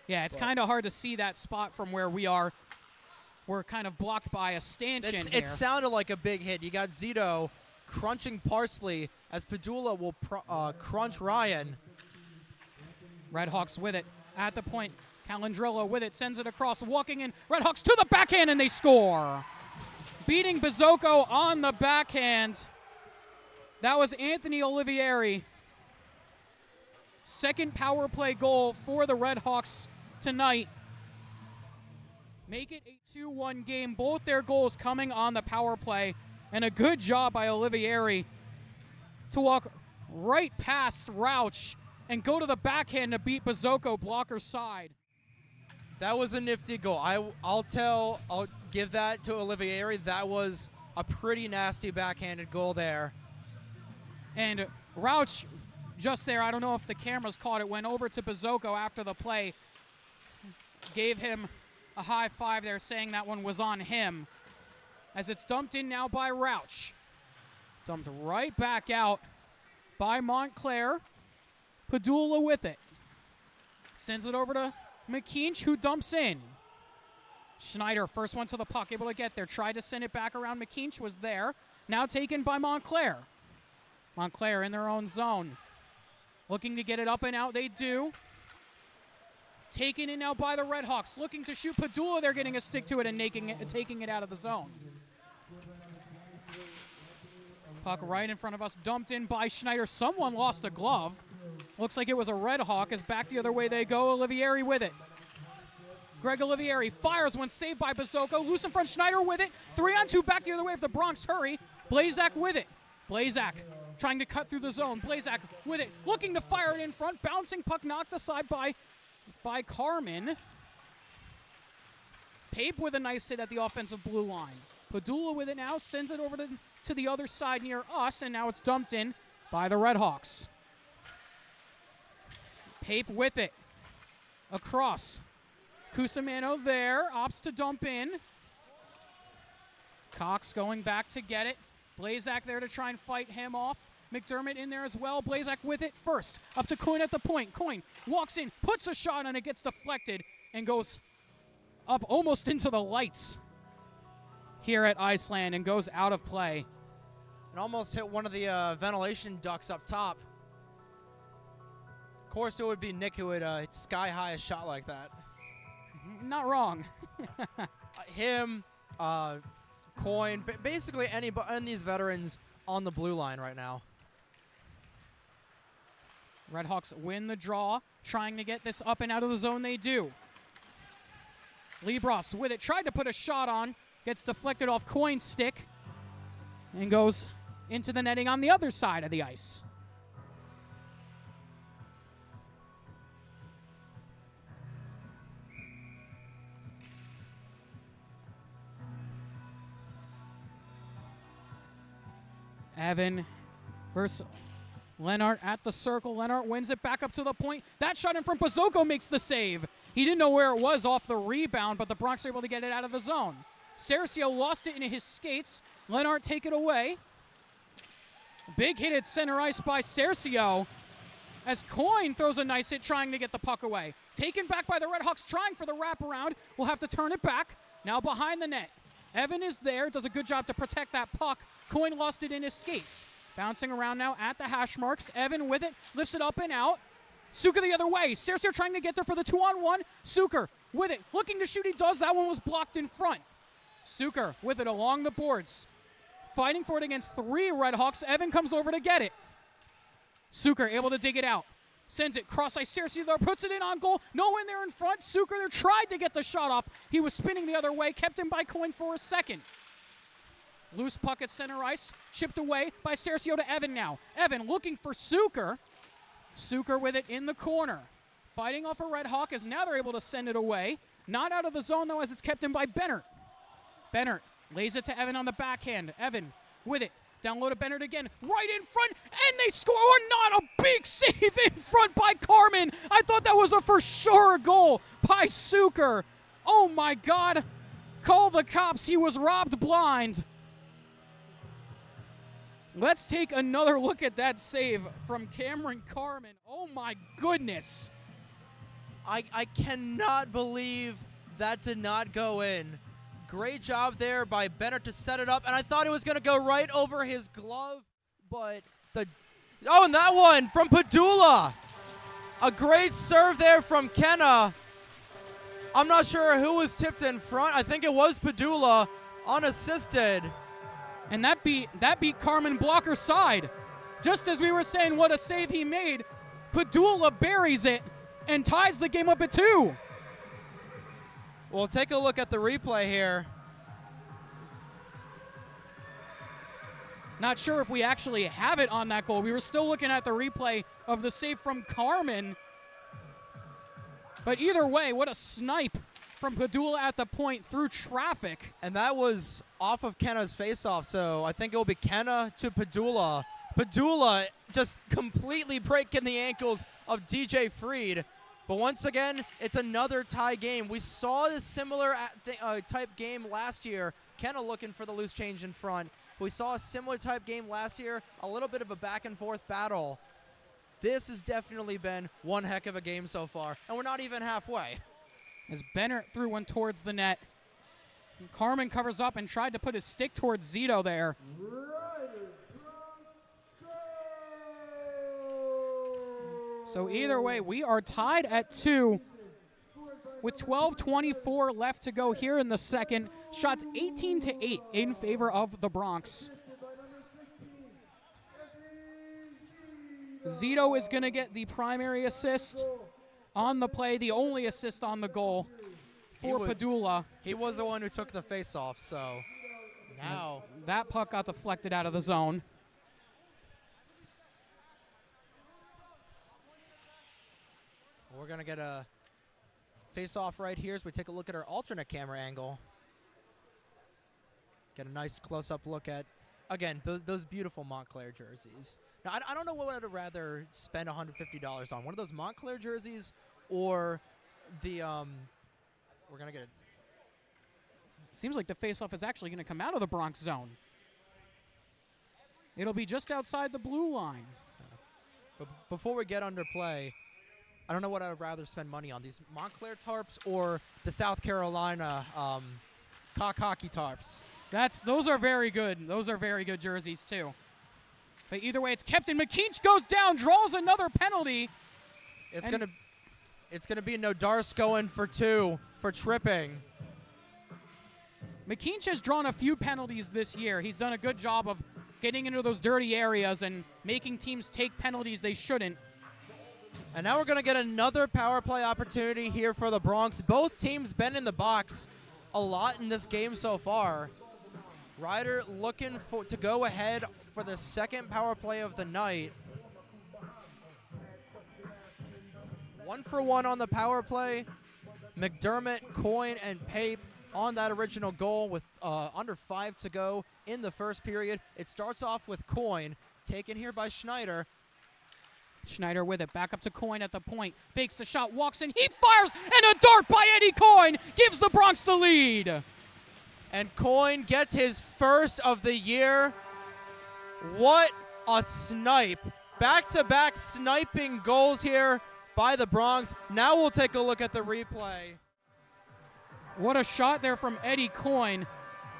Yeah, it's kind of hard to see that spot from where we are. We're kind of blocked by a stanchion here. It sounded like a big hit. You got Zito crunching Parsley as Padula will crunch Ryan. Redhawks with it at the point. Calandrillo with it, sends it across, walking in. Redhawks to the backhand, and they score. Beating Bazzoco on the backhand. That was Anthony Olivieri. Second power play goal for the Redhawks tonight. Make it a 2-1 game. Both their goals coming on the power play. And a good job by Olivieri to walk right past Rauch and go to the backhand to beat Bazzoco blocker side. That was a nifty goal. I'll give that to Olivieri. That was a pretty nasty backhanded goal there. And Rauch just there, I don't know if the cameras caught it, went over to Bazzoco after the play, gave him a high five there, saying that one was on him. As it's dumped in now by Rauch. Dumped right back out by Montclair. Padula with it. Sends it over to McKeach, who dumps in. Schneider, first one to the puck, able to get there. Tried to send it back around. McKeach was there. Now taken by Montclair. Montclair in their own zone. Looking to get it up and out. They do. Taken in now by the Redhawks. Looking to shoot Padula. They're getting a stick to it and taking it out of the zone. Puck right in front of us. Dumped in by Schneider. Someone lost a glove. Looks like it was a Redhawk, as back the other way they go. Olivieri with it. Greg Olivieri fires one, saved by Bazzoco. Loose in front, Schneider with it. 3-on-2 back the other way if the Bronx hurry. Blazak with it. Blazak trying to cut through the zone. Blazak with it. Looking to fire it in front. Bouncing puck knocked aside by Carmen. Pape with a nice hit at the offensive blue line. Padula with it now. Sends it over to the other side near us, and now it's dumped in by the Redhawks. Pape with it. Across. Cusimano there. Opts to dump in. Cox going back to get it. Blazak there to try and fight him off. McDermott in there as well. Blazak with it first. Up to Coyne at the point. Coyne walks in, puts a shot on it, gets deflected, and goes up almost into the lights here at Iceland and goes out of play. And almost hit one of the ventilation ducts up top. Of course, it would be Nick who would sky-high a shot like that. Not wrong. Him, Coin, basically any of these veterans on the blue line right now. Redhawks win the draw, trying to get this up and out of the zone. They do. Libras with it, tried to put a shot on, gets deflected off Coin's stick, and goes into the netting on the other side of the ice. Evan versus Lennart at the circle. Lennart wins it back up to the point. That shot in front. Pazoko makes the save. He didn't know where it was off the rebound, but the Bronx are able to get it out of the zone. Cercio lost it in his skates. Lennart take it away. Big hit at center ice by Cercio as Coin throws a nice hit trying to get the puck away. Taken back by the Redhawks, trying for the wraparound. We'll have to turn it back. Now behind the net. Evan is there, does a good job to protect that puck. Coin lost it in his skates. Bouncing around now at the hash marks. Evan with it, lifts it up and out. Suker the other way. Cercio trying to get there for the 2-on-1. Suker with it, looking to shoot. He does. That one was blocked in front. Suker with it along the boards. Fighting for it against 3 Redhawks. Evan comes over to get it. Suker able to dig it out. Sends it cross-ice. Cercio there, puts it in on goal. No one there in front. Suker there tried to get the shot off. He was spinning the other way. Kept him by Coin for a second. Loose puck at center ice. Chipped away by Cercio to Evan now. Evan looking for Suker. Suker with it in the corner. Fighting off a Redhawk as now they're able to send it away. Not out of the zone though as it's kept in by Bennert. Bennert lays it to Evan on the backhand. Evan with it. Down low to Bennert again. Right in front. And they score. Not a big save in front by Carmen. I thought that was a for sure goal by Suker. Oh my God. Call the cops. He was robbed blind. Let's take another look at that save from Cameron Carmen. Oh my goodness. I cannot believe that did not go in. Great job there by Bennett to set it up, and I thought it was going to go right over his glove, but and that one from Padula. A great serve there from Kenna. I'm not sure who was tipped in front. I think it was Padula, unassisted. And that beat Carmen Blocker's side. Just as we were saying what a save he made, Padula buries it and ties the game up at 2. Well, take a look at the replay here. Not sure if we actually have it on that goal. We were still looking at the replay of the save from Carmen. But either way, what a snipe from Padula at the point through traffic. And that was off of Kenna's faceoff, so I think it will be Kenna to Padula. Padula just completely breaking the ankles of DJ Freed. But once again, it's another tie game. We saw this similar type game last year. Kenna looking for the loose change in front. We saw a similar type game last year, a little bit of a back-and-forth battle. This has definitely been one heck of a game so far, and we're not even halfway. As Bennett threw one towards the net. Carmen covers up and tried to put his stick towards Zito there. So either way, we are tied at 2 with 12:24 left to go here in the second. Shots 18-8 in favor of the Bronx. Zito is going to get the primary assist on the play, the only assist on the goal for Padula. He was the one who took the face-off, so now that puck got deflected out of the zone. We're going to get a face-off right here as we take a look at our alternate camera angle. Get a nice close-up look at, again, those beautiful Montclair jerseys. Now, I don't know what I'd rather spend $150 on. One of those Montclair jerseys or the, we're going to get It seems like the face-off is actually going to come out of the Bronx zone. It'll be just outside the blue line. But before we get under play, I don't know what I'd rather spend money on, these Montclair tarps or the South Carolina cock hockey tarps. Those are very good. Those are very good jerseys, too. But either way, it's kept in. McKeach goes down, draws another penalty. It's gonna be Nodarsk going for 2 for tripping. McKeach has drawn a few penalties this year. He's done a good job of getting into those dirty areas and making teams take penalties they shouldn't. And now we're going to get another power play opportunity here for the Bronx. Both teams been in the box a lot in this game so far. Ryder looking to go ahead for the second power play of the night. 1 for 1 on the power play. McDermott, Coyne, and Pape on that original goal with under 5 to go in the first period. It starts off with Coyne, taken here by Schneider. Schneider with it, back up to Coyne at the point. Fakes the shot, walks in, he fires, and a dart by Eddie Coyne gives the Bronx the lead. And Coyne gets his first of the year. What a snipe. Back-to-back sniping goals here by the Bronx. Now we'll take a look at the replay. What a shot there from Eddie Coyne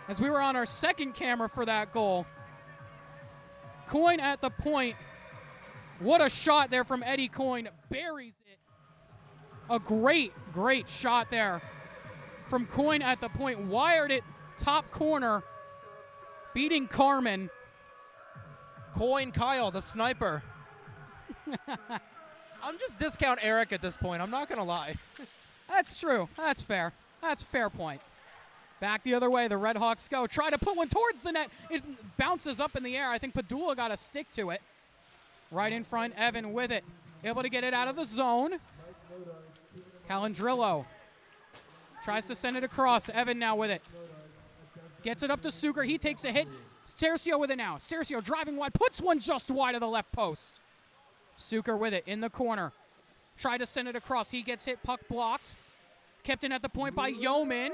as we were on our second camera for that goal. Coyne at the point. What a shot there from Eddie Coyne. Buries it. A great, great shot there from Coyne at the point. Wired it top corner, beating Carmen. Coyne Kyle, the sniper. I'm just discount Eric at this point. I'm not going to lie. That's true. That's fair. That's a fair point. Back the other way, the Red Hawks go. Try to put one towards the net. It bounces up in the air. I think Padula got a stick to it. Right in front, Evan with it. Able to get it out of the zone. Calandrillo tries to send it across. Evan now with it. Gets it up to Suker. He takes a hit. Cercio with it now. Cercio driving wide. Puts one just wide of the left post. Suker with it in the corner. Tried to send it across. He gets hit. Puck blocked. Kept in at the point by Yeoman.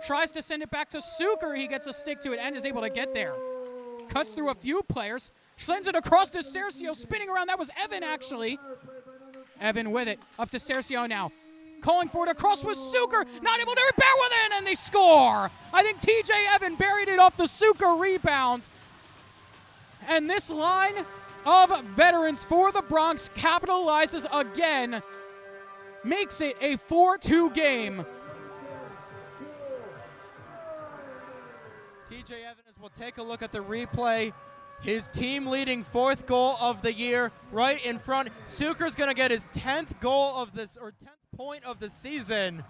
Tries to send it back to Suker. He gets a stick to it and is able to get there. Cuts through a few players. Sends it across to Cercio. Spinning around. That was Evan, actually. Evan with it. Up to Cercio now. Calling for it across with Suker. Not able to rebound with it, and they score. I think TJ Evan buried it off the Suker rebound. And this line of veterans for the Bronx capitalizes again. Makes it a 4-2 game. TJ Evans will take a look at the replay. His team leading 4th goal of the year right in front. Suker's going to get his 10th goal of this, or 10th point of the season.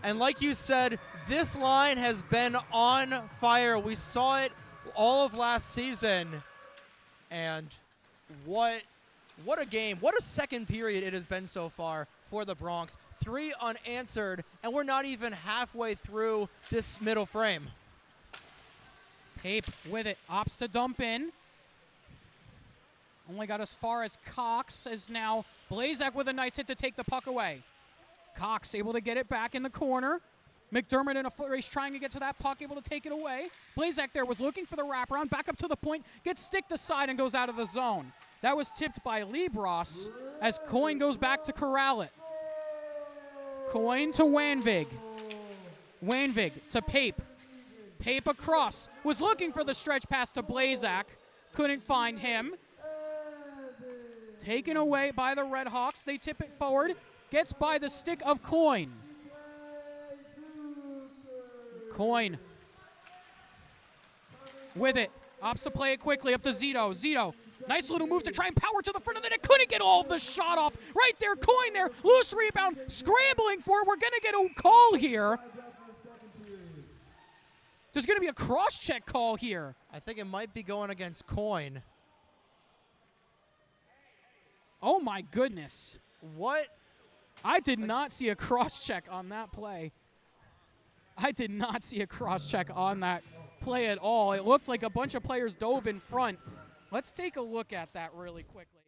And like you said, this line has been on fire. We saw it all of last season. And what a game. What a second period it has been so far for the Bronx. 3 unanswered, and we're not even halfway through this middle frame. Pape with it, opts to dump in. Only got as far as Cox, as now Blazak with a nice hit to take the puck away. Cox able to get it back in the corner. McDermott in a foot race trying to get to that puck, able to take it away. Blazak there was looking for the wraparound, back up to the point, gets sticked aside and goes out of the zone. That was tipped by Libros as Coyne goes back to corral it. Coyne to Wanvig. Wanvig to Pape. Pape across. Was looking for the stretch pass to Blazak. Couldn't find him. Taken away by the Red Hawks. They tip it forward. Gets by the stick of Coyne. Coyne with it. Opts to play it quickly up to Zito. Zito, nice little move to try and power to the front of the net. Couldn't get all of the shot off. Right there, Coyne there. Loose rebound. Scrambling for it. We're going to get a call here. There's going to be a cross-check call here. I think it might be going against Coyne. Oh, my goodness. What? I did not see a cross-check on that play. I did not see a cross-check on that play at all. It looked like a bunch of players dove in front. Let's take a look at that really quickly.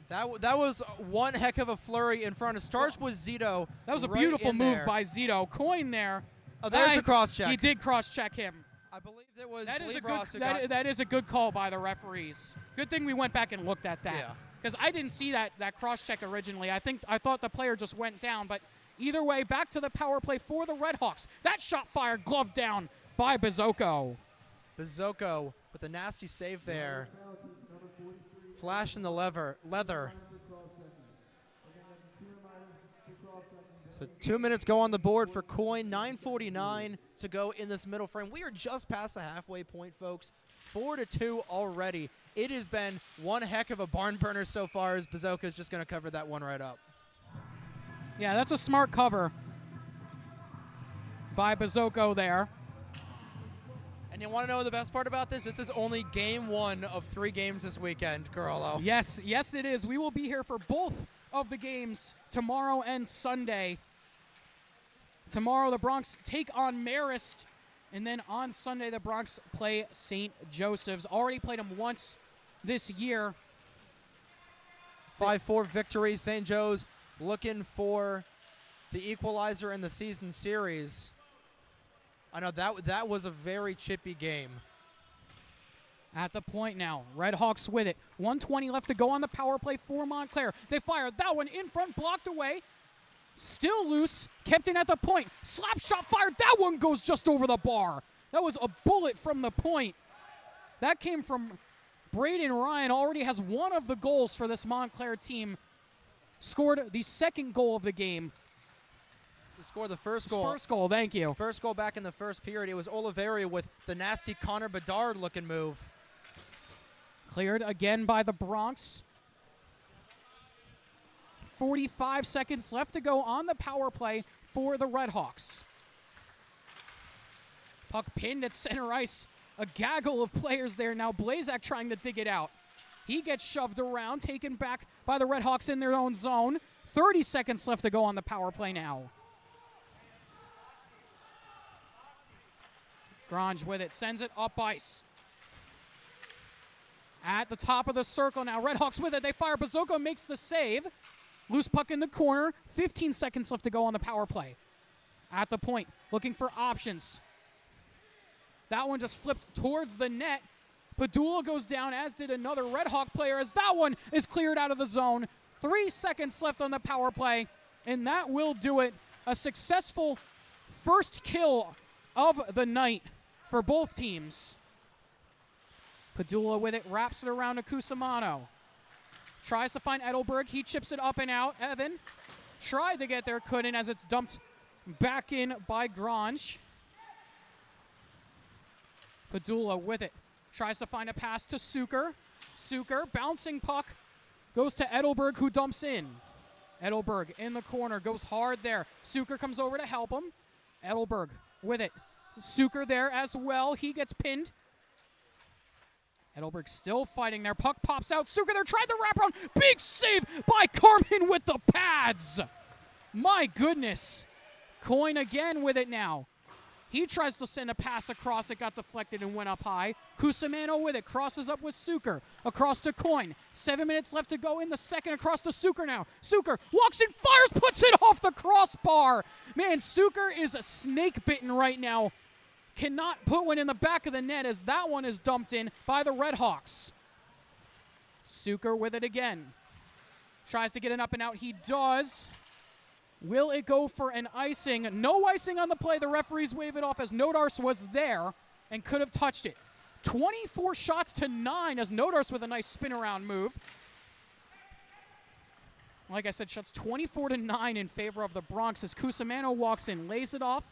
That was one heck of a flurry in front. It starts with Zito. That was a right beautiful move there. by Zito. Coyne there. Oh, there's a cross-check. He did cross-check him. I believe it was That is, Libros that is a good call by the referees. Good thing we went back and looked at that. Yeah. Because I didn't see that cross-check originally. I thought the player just went down. But either way, back to the power play for the Red Hawks. That shot fired, gloved down by Bizocco. Bizocco with a nasty save there. Flash in the leather. So 2 minutes go on the board for Coin, 9:49 to go in this middle frame. We are just past the halfway point, folks. 4-2 already. It has been one heck of a barn burner so far, as Bazooka is just going to cover that one right up. Yeah, that's a smart cover by Bazooka there. And you want to know the best part about this? This is only game 1 of 3 games this weekend, Carollo. Yes, it is. We will be here for both of the games tomorrow and Sunday. Tomorrow, the Bronx take on Marist, and then on Sunday, the Bronx play St. Joseph's. Already played them once this year. 5-4 victory. St. Joe's looking for the equalizer in the season series. I know that was a very chippy game. At the point now, Red Hawks with it. 1:20 left to go on the power play for Montclair. They fire that one in front, blocked away. Still loose, kept in at the point. Slap shot fired. That one goes just over the bar. That was a bullet from the point. That came from Braden Ryan. Already has one of the goals for this Montclair team. Scored the second goal of the game. He scored the first goal. First goal, thank you. First goal back in the first period. It was Oliveria with the nasty Connor Bedard looking move. Cleared again by the Bronx. 45 seconds left to go on the power play for the Red Hawks. Puck pinned at center ice. A gaggle of players there now. Blazak trying to dig it out. He gets shoved around, taken back by the Red Hawks in their own zone. 30 seconds left to go on the power play now. Grange with it, sends it up ice. At the top of the circle now, Red Hawks with it. They fire. Bazooka makes the save. Loose puck in the corner. 15 seconds left to go on the power play. At the point, looking for options. That one just flipped towards the net. Padula goes down, as did another Red Hawk player, as that one is cleared out of the zone. 3 seconds left on the power play, and that will do it. A successful first kill of the night for both teams. Padula with it, wraps it around to Cusimano. Tries to find Edelberg. He chips it up and out. Evan tried to get there, couldn't, as it's dumped back in by Grange. Padula with it. Tries to find a pass to Suker. Suker, bouncing puck, goes to Edelberg, who dumps in. Edelberg in the corner, goes hard there. Suker comes over to help him. Edelberg with it. Suker there as well. He gets pinned. Edelberg still fighting there. Puck pops out. Suker there, tried the wraparound. Big save by Carmen with the pads. My goodness. Coin again with it now. He tries to send a pass across. It got deflected and went up high. Cusimano with it. Crosses up with Suker. Across to Coin. 7 minutes left to go in the second. Across to Suker now. Suker walks in, fires, puts it off the crossbar. Man, Suker is snake bitten right now. Cannot put one in the back of the net, as that one is dumped in by the Red Hawks. Suker with it again. Tries to get an up and out. He does. Will it go for an icing? No icing on the play. The referees wave it off, as Nodars was there and could have touched it. 24 shots to 9, as Nodars with a nice spin around move. Like I said, shots 24 to 9 in favor of the Bronx, as Cusimano walks in, lays it off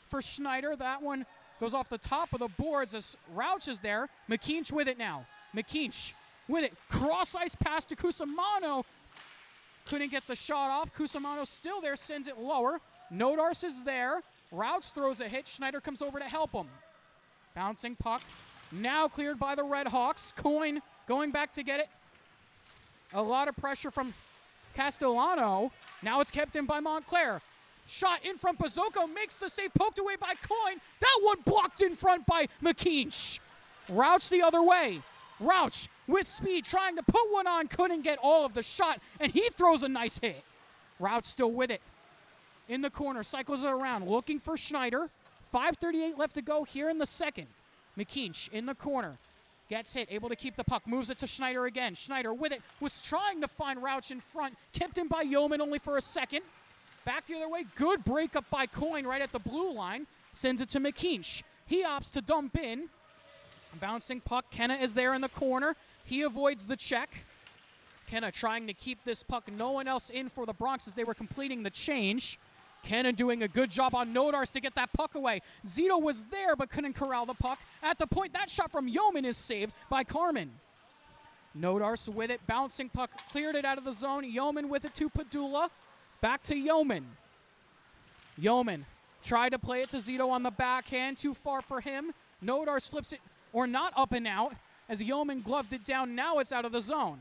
for Schneider. That one goes off the top of the boards as Rauch is there. McKeach with it now. McKeach with it. Cross ice pass to Cusimano. Couldn't get the shot off. Cusimano still there, sends it lower. Nodars is there. Rauch throws a hit. Schneider comes over to help him. Bouncing puck. Now cleared by the Red Hawks. Coin going back to get it. A lot of pressure from Castellano. Now it's kept in by Montclair. Shot in front. Bazooka makes the save, poked away by Coin. That one blocked in front by McKeach. Rauch the other way. Rauch with speed, trying to put one on, couldn't get all of the shot, and he throws a nice hit. Rauch still with it. In the corner, cycles it around, looking for Schneider. 5:38 left to go here in the second. McKeach in the corner. Gets hit, able to keep the puck, moves it to Schneider again. Schneider with it, was trying to find Rauch in front, kept him by Yeoman only for a second. Back the other way, good breakup by Coin right at the blue line. Sends it to McKeach. He opts to dump in. Bouncing puck, Kenna is there in the corner. He avoids the check. Kenna trying to keep this puck. No one else in for the Bronx as they were completing the change. Kenna doing a good job on Nodars to get that puck away. Zito was there but couldn't corral the puck. At the point, that shot from Yeoman is saved by Carmen. Nodars with it, bouncing puck, cleared it out of the zone. Yeoman with it to Padula. Back to Yeoman. Yeoman tried to play it to Zito on the backhand, too far for him. Nodars flips it, or not, up and out, as Yeoman gloved it down. Now it's out of the zone.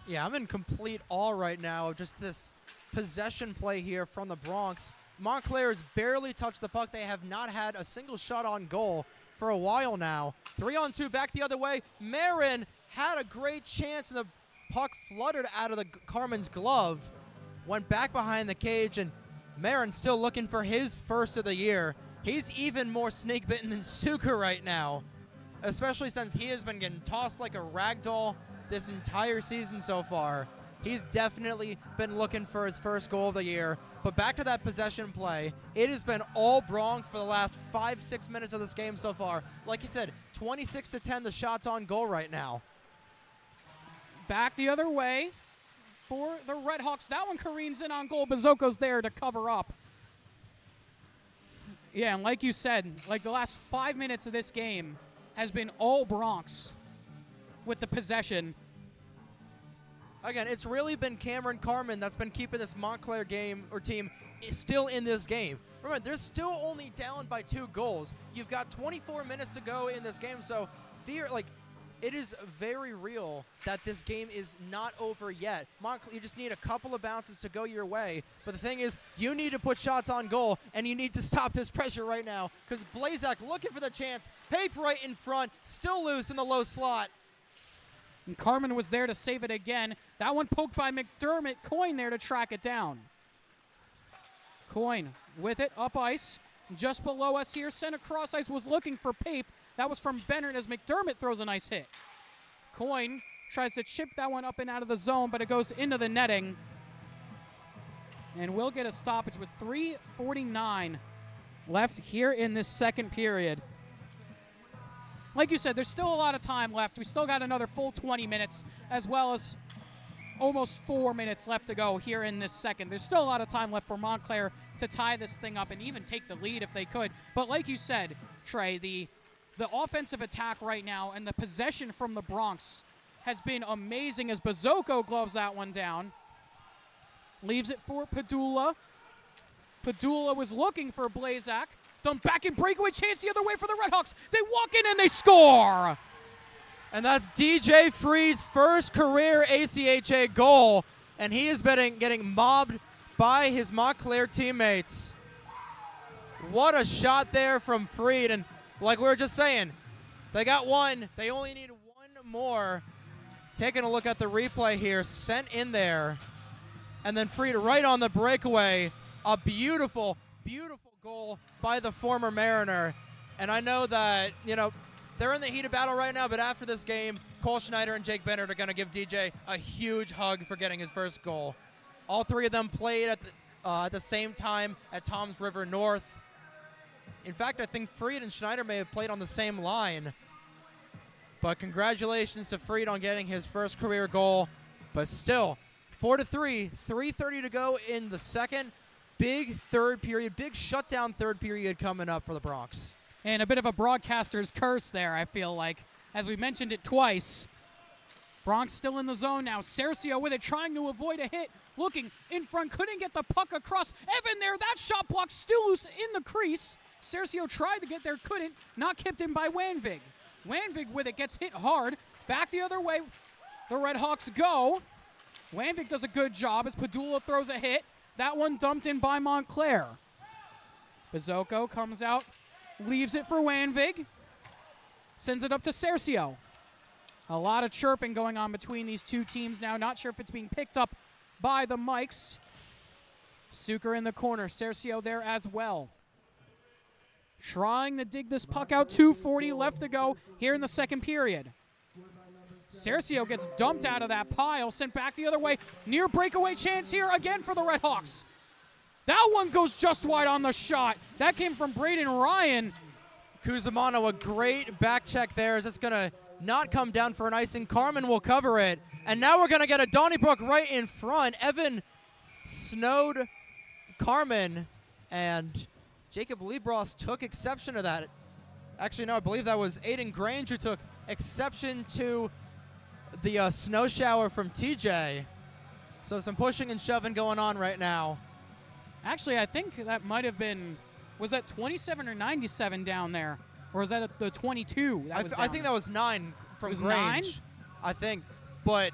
Yeah, I'm in complete awe right now of just this possession play here from the Bronx. Montclair has barely touched the puck. They have not had a single shot on goal for a while now. 3-on-2 back the other way. Marin had a great chance, and the puck fluttered out of Carmen's glove. Went back behind the cage, and Marin still looking for his first of the year. He's even more snake-bitten than Suka right now, especially since he has been getting tossed like a rag doll this entire season so far. He's definitely been looking for his first goal of the year. But back to that possession play, it has been all Bronx for the last 5-6 minutes of this game so far. Like you said, 26-10 the shots on goal right now. Back the other way for the Redhawks. That one careens in on goal. Bazoko's there to cover up. Yeah, and like you said, like the last 5 minutes of this game has been all Bronx with the possession. Again, it's really been Cameron Carmen that's been keeping this Montclair game or team still in this game. Remember, they're still only down by 2 goals. You've got 24 minutes to go in this game, so it is very real that this game is not over yet. Montclair, you just need a couple of bounces to go your way. But the thing is, you need to put shots on goal, and you need to stop this pressure right now, because Blazak looking for the chance. Pape right in front, still loose in the low slot. And Carmen was there to save it again. That one poked by McDermott. Coyne there to track it down. Coyne with it, up ice. Just below us here, sent across ice, was looking for Pape. That was from Bennett as McDermott throws a nice hit. Coyne tries to chip that one up and out of the zone, but it goes into the netting. And we'll get a stoppage with 3:49 left here in this second period. Like you said, there's still a lot of time left. We still got another full 20 minutes, as well as almost 4 minutes left to go here in this second. There's still a lot of time left for Montclair to tie this thing up and even take the lead if they could. But like you said, Trey, the offensive attack right now and the possession from the Bronx has been amazing as Bazoko gloves that one down. Leaves it for Padula. Padula was looking for Blazak. Dump back and breakaway chance the other way for the Redhawks. They walk in and they score. And that's DJ Free's first career ACHA goal. And he has been getting mobbed by his Montclair teammates. What a shot there from Freed. And like we were just saying, they got one. They only need one more. Taking a look at the replay here, sent in there. And then Freed right on the breakaway. A beautiful, beautiful goal by the former Mariner. And I know that, they're in the heat of battle right now, but after this game, Cole Schneider and Jake Bennett are going to give DJ a huge hug for getting his first goal. All 3 of them played at the same time at Toms River North. In fact, I think Freed and Schneider may have played on the same line. But congratulations to Freed on getting his first career goal. But still, 4-3, 3:30 to go in the second. Big third period, big shutdown third period coming up for the Bronx. And a bit of a broadcaster's curse there, I feel like, as we mentioned it twice. Bronx still in the zone now. Cercio with it, trying to avoid a hit. Looking in front, couldn't get the puck across. Evan there, that shot block still loose in the crease. Cercio tried to get there, couldn't. Not kept in by Wanvig. Wanvig with it, gets hit hard. Back the other way, the Redhawks go. Wanvig does a good job as Padula throws a hit. That one dumped in by Montclair. Bazoko comes out, leaves it for Wanvig. Sends it up to Cercio. A lot of chirping going on between these two teams now. Not sure if it's being picked up by the mics. Suker in the corner. Cercio there as well. Trying to dig this puck out. 2:40 left to go here in the second period. Cercio gets dumped out of that pile, sent back the other way. Near breakaway chance here again for the Redhawks. That one goes just wide on the shot. That came from Braden Ryan. Cusimano, a great back check there. Is it's going to not come down for an icing. Carmen will cover it. And now we're going to get a Donnybrook right in front. Evan snowed Carmen, and Jacob Liebross took exception to that. Actually, no, I believe that was Aiden Grange who took exception to the snow shower from TJ. So some pushing and shoving going on right now. Actually, I think that might have been, was that 27 or 97 down there? Or was that at the 22? I think that was 9 from was Grange. 9? I think. But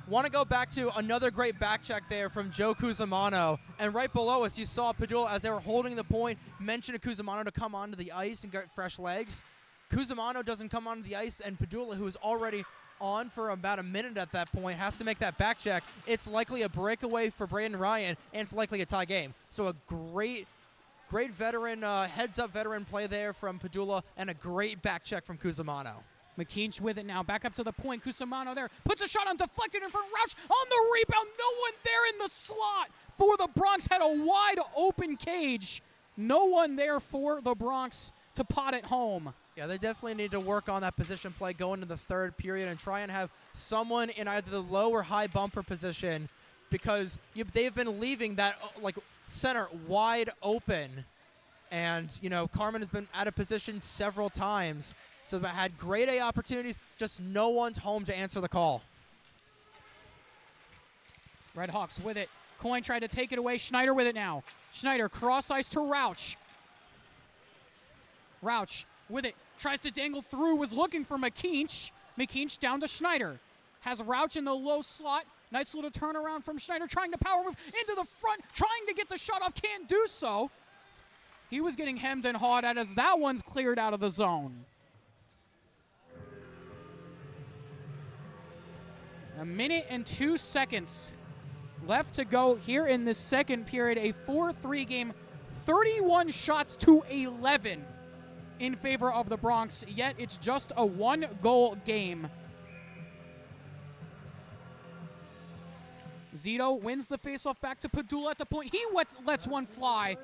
want to go back to another great back check there from Joe Cusimano. And right below us, you saw Padula, as they were holding the point, mention to Cusimano to come onto the ice and get fresh legs. Cusimano doesn't come onto the ice, and Padula, who is already on for about a minute at that point, has to make that back check. It's likely a breakaway for Braden Ryan, and it's likely a tie game. So a great veteran, heads-up veteran play there from Padula, and a great back check from Cusimano. McKeach with it now, back up to the point. Cusimano there, puts a shot on, deflected in front. Roush on the rebound, no one there in the slot for the Bronx. Had a wide open cage. No one there for the Bronx to pot it home. Yeah, they definitely need to work on that position play going into the third period and try and have someone in either the low or high bumper position, because they've been leaving that center wide open. And, Carmen has been out of position several times. So they had grade A opportunities, just no one's home to answer the call. Redhawks with it. Coyne tried to take it away. Schneider with it now. Schneider cross ice to Rouch. Rouch with it. Tries to dangle through. Was looking for McKeach. McKeach down to Schneider. Has Rouch in the low slot. Nice little turnaround from Schneider. Trying to power move into the front. Trying to get the shot off. Can't do so. He was getting hemmed and hawed at as that one's cleared out of the zone. A minute and 2 seconds left to go here in this second period. A 4-3 game, 31 shots to 11 in favor of the Bronx, yet it's just a 1-goal game. Zito wins the faceoff back to Padula at the point. He lets one fly,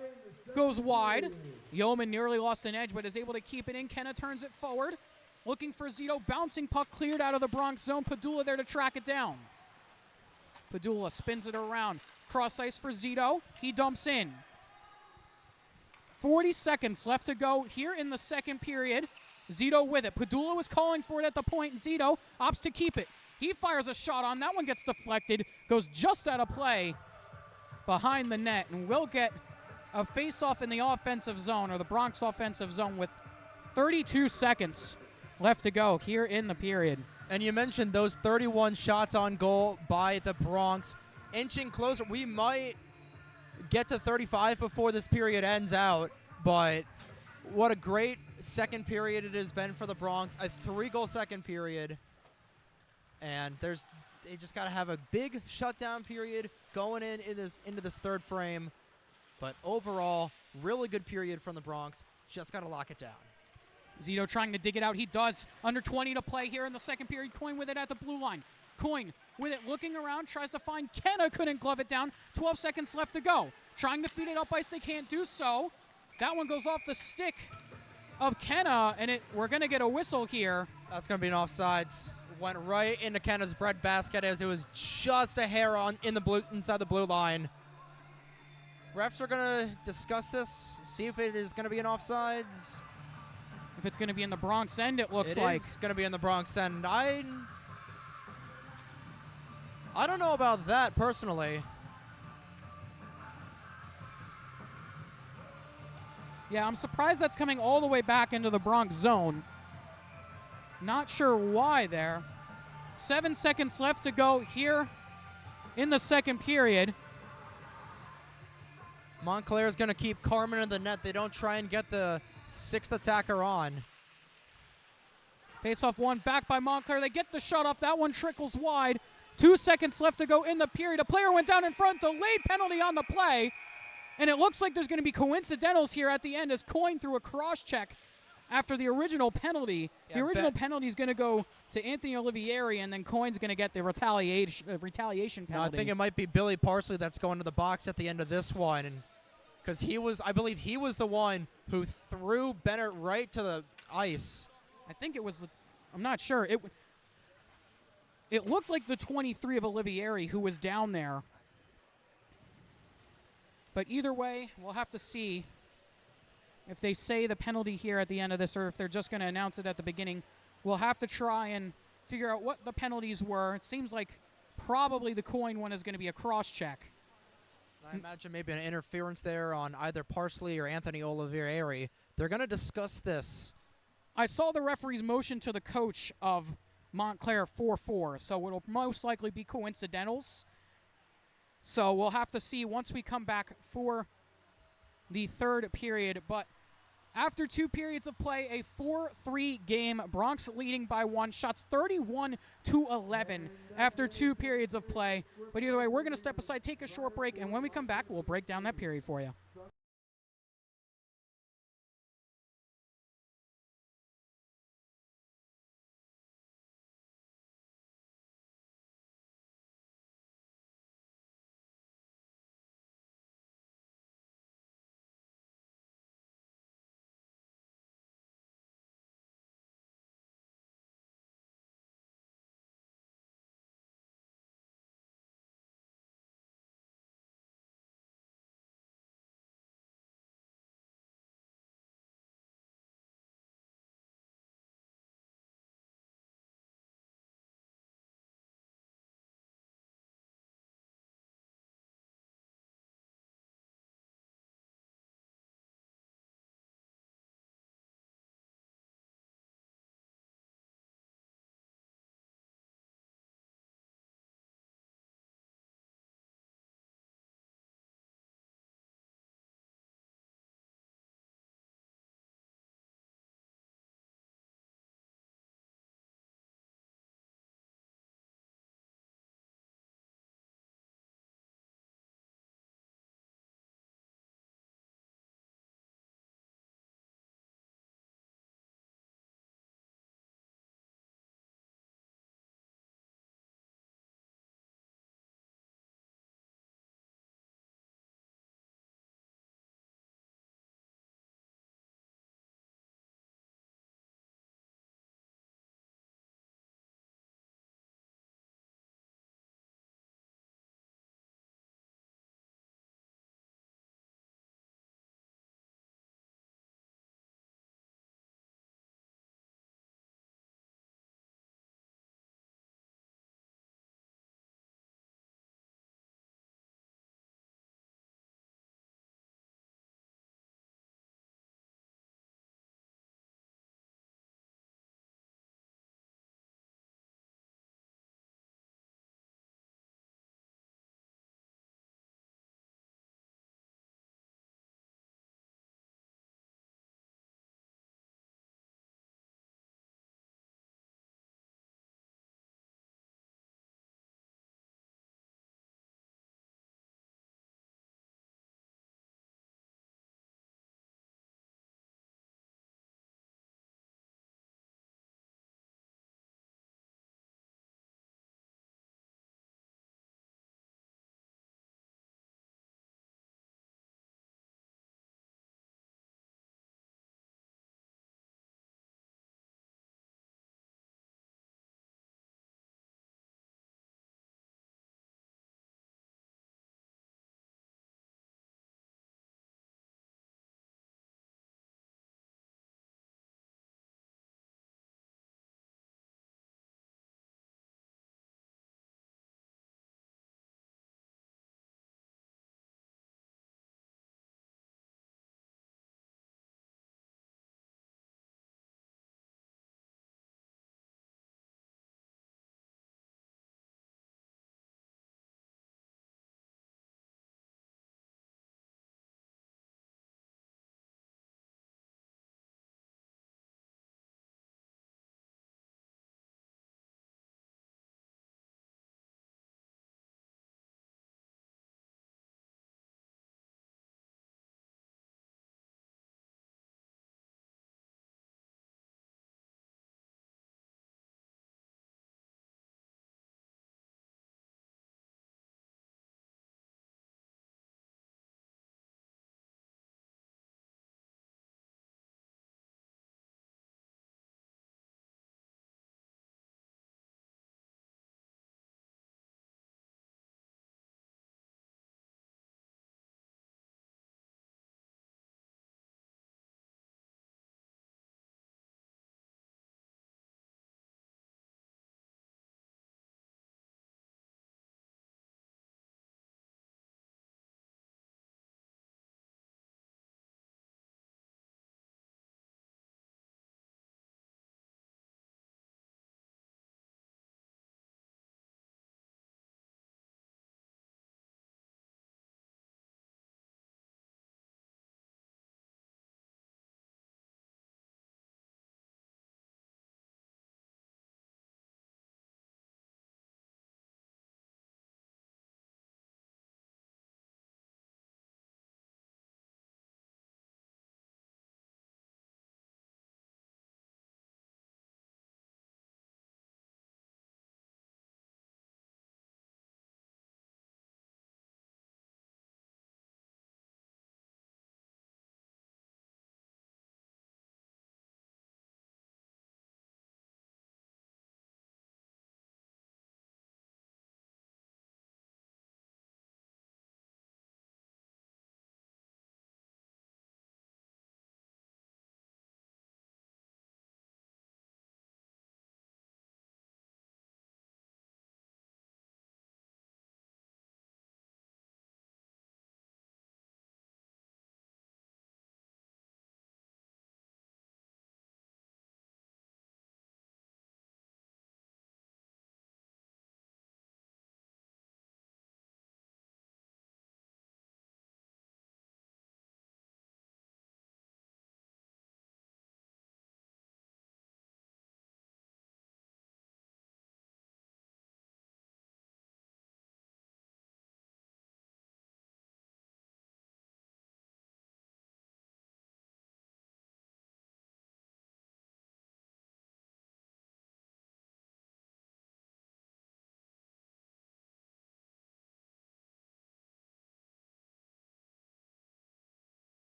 goes wide. Yeoman nearly lost an edge, but is able to keep it in. Kenna turns it forward. Looking for Zito, bouncing puck cleared out of the Bronx zone. Padula there to track it down. Padula spins it around. Cross ice for Zito. He dumps in. 40 seconds left to go here in the second period. Zito with it. Padula was calling for it at the point. Zito opts to keep it. He fires a shot on. That one gets deflected. Goes just out of play behind the net. And will get a face-off in the offensive zone, or the Bronx offensive zone, with 32 seconds left to go here in the period. And you mentioned those 31 shots on goal by the Bronx. Inching closer. We might get to 35 before this period ends out, but what a great second period it has been for the Bronx. A 3-goal second period. And they just got to have a big shutdown period going into this third frame. But overall, really good period from the Bronx. Just got to lock it down. Zito trying to dig it out. He does. Under 20 to play here in the second period. Coyne with it at the blue line. Coyne with it, looking around, tries to find Kenna. Couldn't glove it down. 12 seconds left to go. Trying to feed it up ice. They can't do so. That one goes off the stick of Kenna, and we're going to get a whistle here. That's going to be an offsides. Went right into Kenna's breadbasket as it was just a hair inside the blue line. Refs are going to discuss this, see if it is going to be an offsides. If it's going to be in the Bronx end, it looks like. It's going to be in the Bronx end. I don't know about that, personally. Yeah, I'm surprised that's coming all the way back into the Bronx zone. Not sure why there. 7 seconds left to go here in the second period. Montclair is going to keep Carmen in the net. They don't try and get the 6th attacker on. Face-off one back by Montclair. They get the shot off. That one trickles wide. 2 seconds left to go in the period. A player went down in front. Delayed penalty on the play. And it looks like there's going to be coincidentals here at the end as Coyne threw a cross-check after the original penalty. Yeah, the original penalty is going to go to Anthony Olivieri, and then Coyne's going to get the retaliation penalty. No, I think it might be Billy Parsley that's going to the box at the end of this one. And because I believe he was the one who threw Bennett right to the ice. I think it was I'm not sure. It looked like the 23 of Olivieri who was down there. But either way, we'll have to see if they say the penalty here at the end of this or if they're just going to announce it at the beginning. We'll have to try and figure out what the penalties were. It seems like probably the coin one is going to be a cross-check. I imagine maybe an interference there on either Parsley or Anthony Olivieri. They're going to discuss this. I saw the referee's motion to the coach of Montclair 4-4, so it'll most likely be coincidentals. So we'll have to see once we come back for the third period. But after 2 periods of play, a 4-3 game. Bronx leading by 1. Shots 31-11 after 2 periods of play. But either way, we're going to step aside, take a short break, and when we come back, we'll break down that period for you.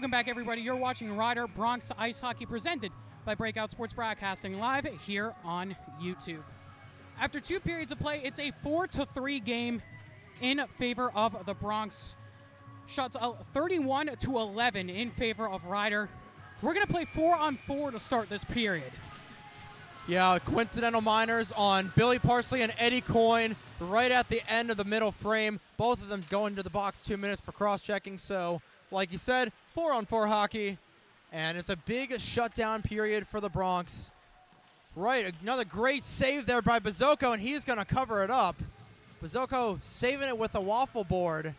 Welcome back, everybody. You're watching Rider Bronx Ice Hockey presented by Breakout Sports Broadcasting live here on YouTube. After 2 periods of play, it's a 4-3 game in favor of the Bronx. Shots 31-11 in favor of Rider. We're going to play 4-on-4 to start this period. Yeah, coincidental minors on Billy Parsley and Eddie Coyne right at the end of the middle frame. Both of them going to the box 2 minutes for cross-checking. So, like you said, 4-on-4 hockey. And it's a big shutdown period for the Bronx. Right, another great save there by Bazoko, and he's going to cover it up. Bazoko saving it with a waffle board.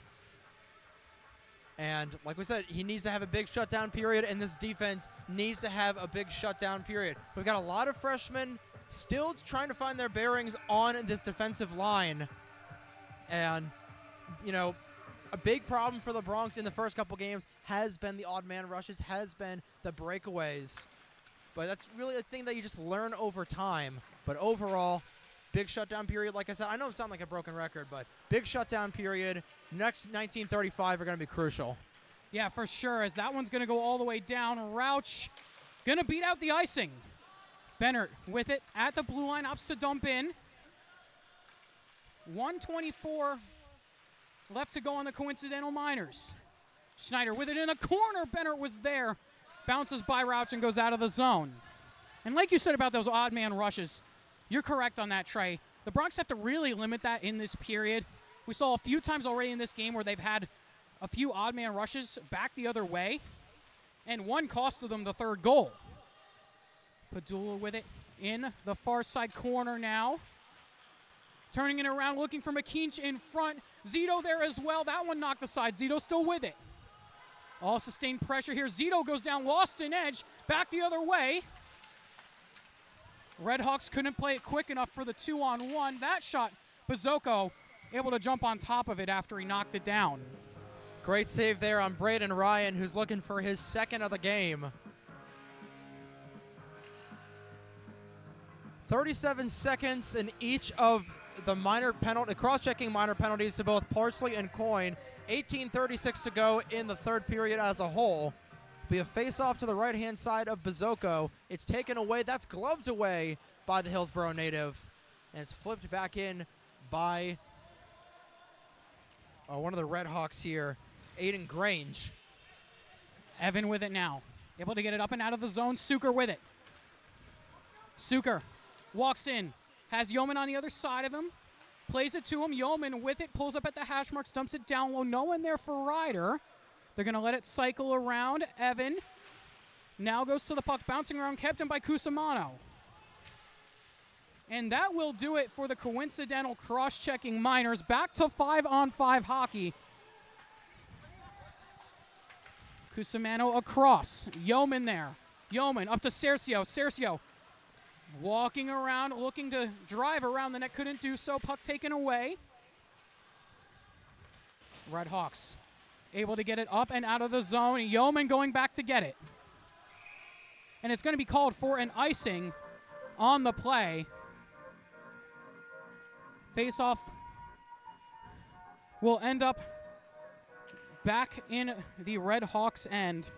And like we said, he needs to have a big shutdown period, and this defense needs to have a big shutdown period. We've got a lot of freshmen still trying to find their bearings on this defensive line. And, you know, a big problem for the Bronx in the first couple games has been the odd man rushes, has been the breakaways. But that's really a thing that you just learn over time. But overall, big shutdown period. Like I said, I know it sounds like a broken record, but big shutdown period. Next 1935 are going to be crucial. Yeah, for sure, as that one's going to go all the way down. Rouch going to beat out the icing. Bennert with it at the blue line, ups to dump in. 1:24 left to go on the coincidental minors. Schneider with it in a corner. Bennert was there. Bounces by Rouch and goes out of the zone. And like you said about those odd man rushes, you're correct on that, Trey. The Bronx have to really limit that in this period. We saw a few times already in this game where they've had a few odd man rushes back the other way, and one costed them the third goal. Padula with it in the far side corner now. Turning it around, looking for McKeach in front. Zito there as well. That one knocked aside. Zito still with it. All sustained pressure here. Zito goes down, lost an edge. Back the other way. Redhawks couldn't play it quick enough for the 2-on-1. That shot, Bazoko able to jump on top of it after he knocked it down. Great save there on Braden Ryan, who's looking for his second of the game. 37 seconds in each of the minor penalty, cross-checking minor penalties to both Parsley and Coyne. 18:36 to go in the third period as a whole. Be a face-off to the right-hand side of Bazoko. It's taken away. That's gloved away by the Hillsborough native. And it's flipped back in by one of the Redhawks here, Aiden Grange. Evan with it now. Able to get it up and out of the zone. Suker with it. Suker walks in. Has Yeoman on the other side of him. Plays it to him. Yeoman with it. Pulls up at the hash marks. Dumps it down low. No one there for Ryder. They're going to let it cycle around. Evan now goes to the puck. Bouncing around. Kept him by Cusimano. And that will do it for the coincidental cross-checking minors. Back to 5-on-5 hockey. Cusimano across. Yeoman there. Yeoman up to Cercio. Cercio walking around, looking to drive around the net. Couldn't do so. Puck taken away. Redhawks able to get it up and out of the zone. Yeoman going back to get it. And it's going to be called for an icing on the play. Face-off will end up back in the Redhawks' end.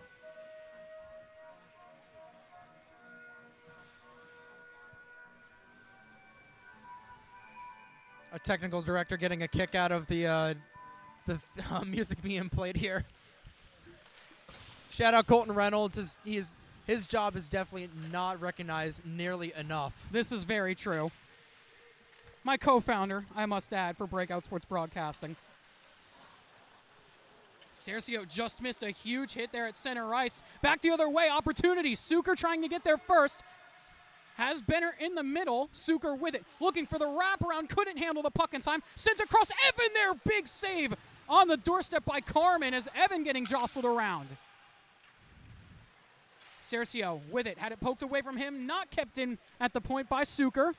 Our technical director getting a kick out of the music being played here. Shout out Colton Reynolds. His job is definitely not recognized nearly enough. This is very true. My co-founder, I must add, for Breakout Sports Broadcasting. Cercio just missed a huge hit there at center ice. Back the other way, opportunity. Suker trying to get there first. Has Benner in the middle. Suker with it. Looking for the wraparound. Couldn't handle the puck in time. Sent across. Evan there. Big save on the doorstep by Carmen as Evan getting jostled around. Cercio with it. Had it poked away from him. Not kept in at the point by Suker.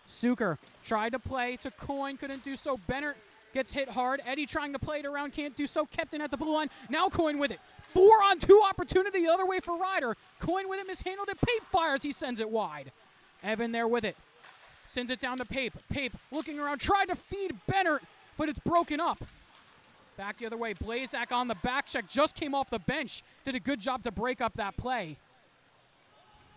Suker tried to play to Coyne. Couldn't do so. Benner gets hit hard. Eddie trying to play it around. Can't do so. Kept in at the blue line. Now Coyne with it. 4-on-2 opportunity the other way for Ryder. Coyne with it. Mishandled it. Pape fires. He sends it wide. Evan there with it. Sends it down to Pape. Pape looking around. Tried to feed Bennert, but it's broken up. Back the other way. Blazak on the back check. Just came off the bench. Did a good job to break up that play.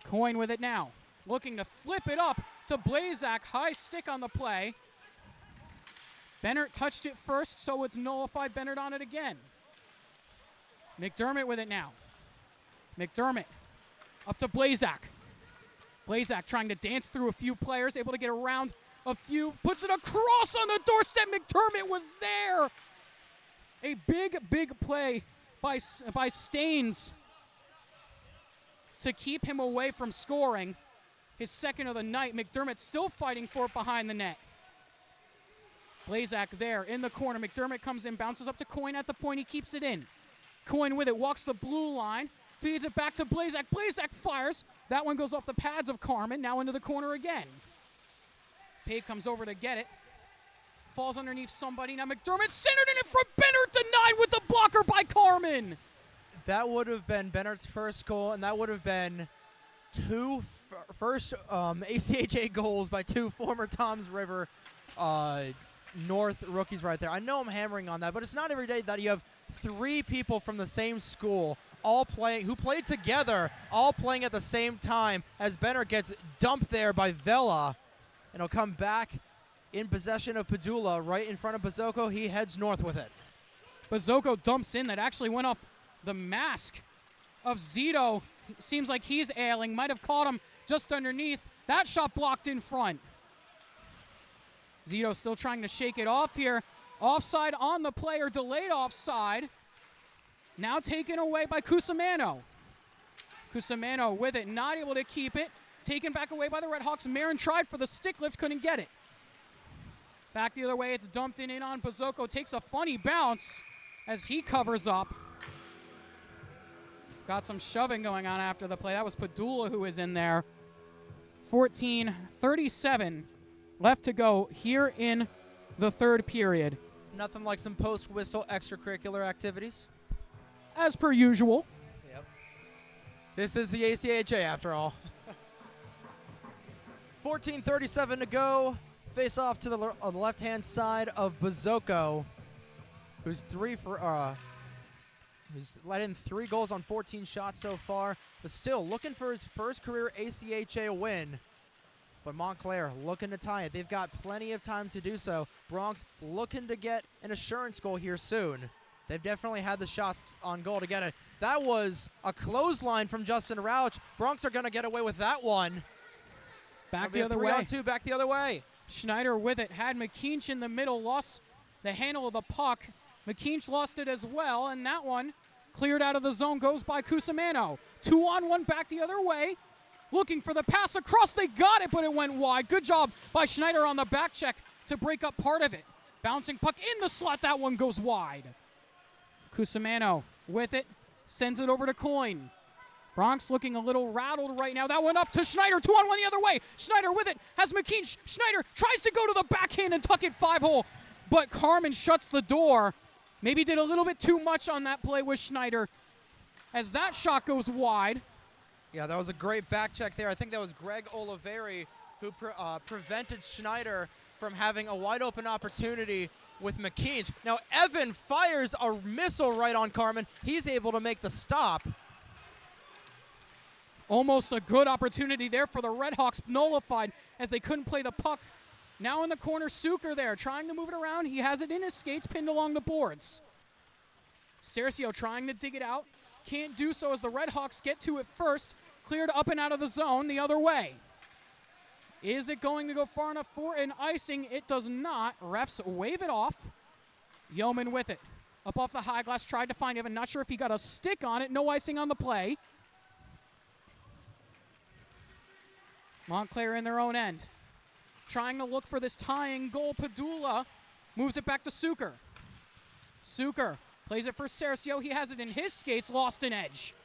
Coin with it now. Looking to flip it up to Blazak. High stick on the play. Bennett touched it first, so it's nullified. Bennett on it again. McDermott with it now. McDermott up to Blazak. Blazak trying to dance through a few players, able to get around a few. Puts it across on the doorstep. McDermott was there. A big play by Staines to keep him away from scoring. His second of the night. McDermott still fighting for it behind the net. Blazak there in the corner. McDermott comes in, bounces up to Coin at the point. He keeps it in. Coin with it, walks the blue line, feeds it back to Blazak. Blazak fires. That one goes off the pads of Carmen, now into the corner again. Pate comes over to get it. Falls underneath somebody. Now McDermott centered in it from Bennett, denied with the blocker by Carmen. That would have been Bennett's first goal, and that would have been first ACHA goals by two former Toms River North rookies right there. I know I'm hammering on that, but it's not every day that you have three people from the same school who played together, all playing at the same time as Bennett gets dumped there by Vela. And he'll come back in possession of Padula right in front of Bazoko. He heads north with it. Bazoko dumps in. That actually went off the mask of Zito. Seems like he's ailing. Might have caught him just underneath. That shot blocked in front. Zito still trying to shake it off here. Offside on the play, or delayed offside. Now taken away by Cusimano. Cusimano with it, not able to keep it. Taken back away by the Redhawks. Marin tried for the stick lift, couldn't get it. Back the other way, it's dumped in on Bazoko. Takes a funny bounce as he covers up. Got some shoving going on after the play. That was Padula who was in there. 14:37 left to go here in the third period. Nothing like some post-whistle extracurricular activities. As per usual. Yep. This is the ACHA after all. 14:37 to go. Face off to the left-hand side of Bazoko, who's let in 3 goals on 14 shots so far, but still looking for his first career ACHA win. But Montclair looking to tie it. They've got plenty of time to do so. Bronx looking to get an assurance goal here soon. They've definitely had the shots on goal to get it. That was a clothesline from Justin Rauch. Bronx are going to get away with that one. Back the other way. 3-on-2, back the other way. Schneider with it, had McKeach in the middle, lost the handle of the puck. McKeach lost it as well, and that one cleared out of the zone, goes by Cusimano. 2-on-1 back the other way. Looking for the pass across, they got it, but it went wide. Good job by Schneider on the back check to break up part of it. Bouncing puck in the slot, that one goes wide. Cusimano with it, sends it over to Coin. Bronx looking a little rattled right now. That one up to Schneider, 2-on-1 the other way. Schneider with it, has McKeach. Schneider tries to go to the backhand and tuck it 5-hole, but Carmen shuts the door. Maybe did a little bit too much on that play with Schneider as that shot goes wide. Yeah, that was a great back check there. I think that was Greg Oliveri who prevented Schneider from having a wide open opportunity with McKeach. Now Evan fires a missile right on Carmen. He's able to make the stop. Almost a good opportunity there for the Redhawks, nullified as they couldn't play the puck. Now in the corner, Suker there, trying to move it around. He has it in his skates, pinned along the boards. Cercio trying to dig it out. Can't do so as the Redhawks get to it first. Cleared up and out of the zone the other way. Is it going to go far enough for an icing? It does not. Refs wave it off. Yeoman with it. Up off the high glass, tried to find Evan. Not sure if he got a stick on it. No icing on the play. Montclair in their own end. Trying to look for this tying goal. Padula moves it back to Suker. Suker plays it for Cercio. He has it in his skates, lost an edge.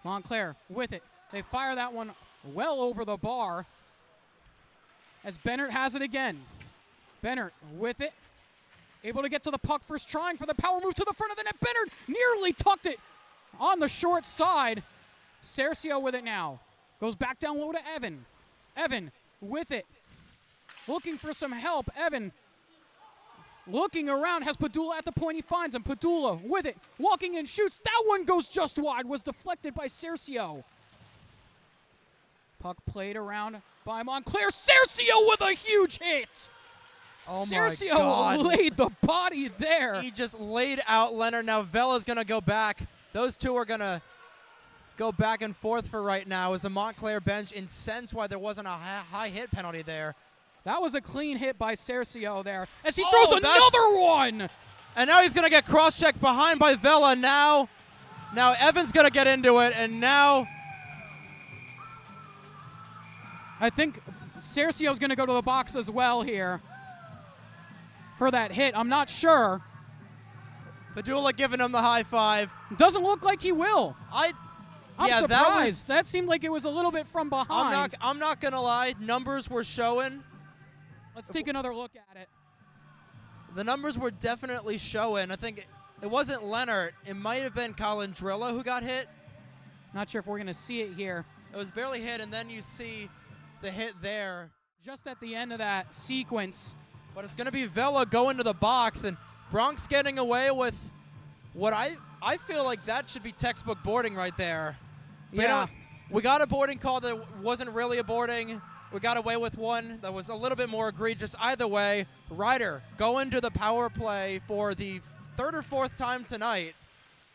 Montclair with it. They fire that one well over the bar as Bennett has it again. Bennett with it. Able to get to the puck first, trying for the power move to the front of the net. Bennett nearly tucked it on the short side. Cercio with it now. Goes back down low to Evan. Evan with it. Looking for some help. Evan looking around, has Padula at the point. He finds him. Padula with it, walking in, shoots. That one goes just wide, was deflected by Cercio. Puck played around by Montclair. Cercio with a huge hit. Oh my Cercio God. laid the body there. He just laid out Leonard. Now Vela's going to go back. Those two are going to go back and forth for right now as the Montclair bench incensed why there wasn't a high hit penalty there. That was a clean hit by Cercio there as he Oh, throws another one. And now he's going to get cross-checked behind by Vela. Now Evan's going to get into it, and now I think Cercio's going to go to the box as well here for that hit. I'm not sure. Padula giving him the high five. Doesn't look like he will. I'm yeah, surprised. That seemed like it was a little bit from behind. I'm not going to lie. Numbers were showing. Let's take another look at it. The numbers were definitely showing. I think it wasn't Leonard. It might have been Colin Drilla who got hit. Not sure if we're going to see it here. It was barely hit, and then you see the hit there. Just at the end of that sequence. But it's going to be Vela going to the box, and Bronx getting away with what I feel like that should be textbook boarding right there. But Yeah. We got a boarding call that wasn't really a boarding. We got away with one that was a little bit more egregious. Either way, Ryder going to the power play for the third or fourth time tonight,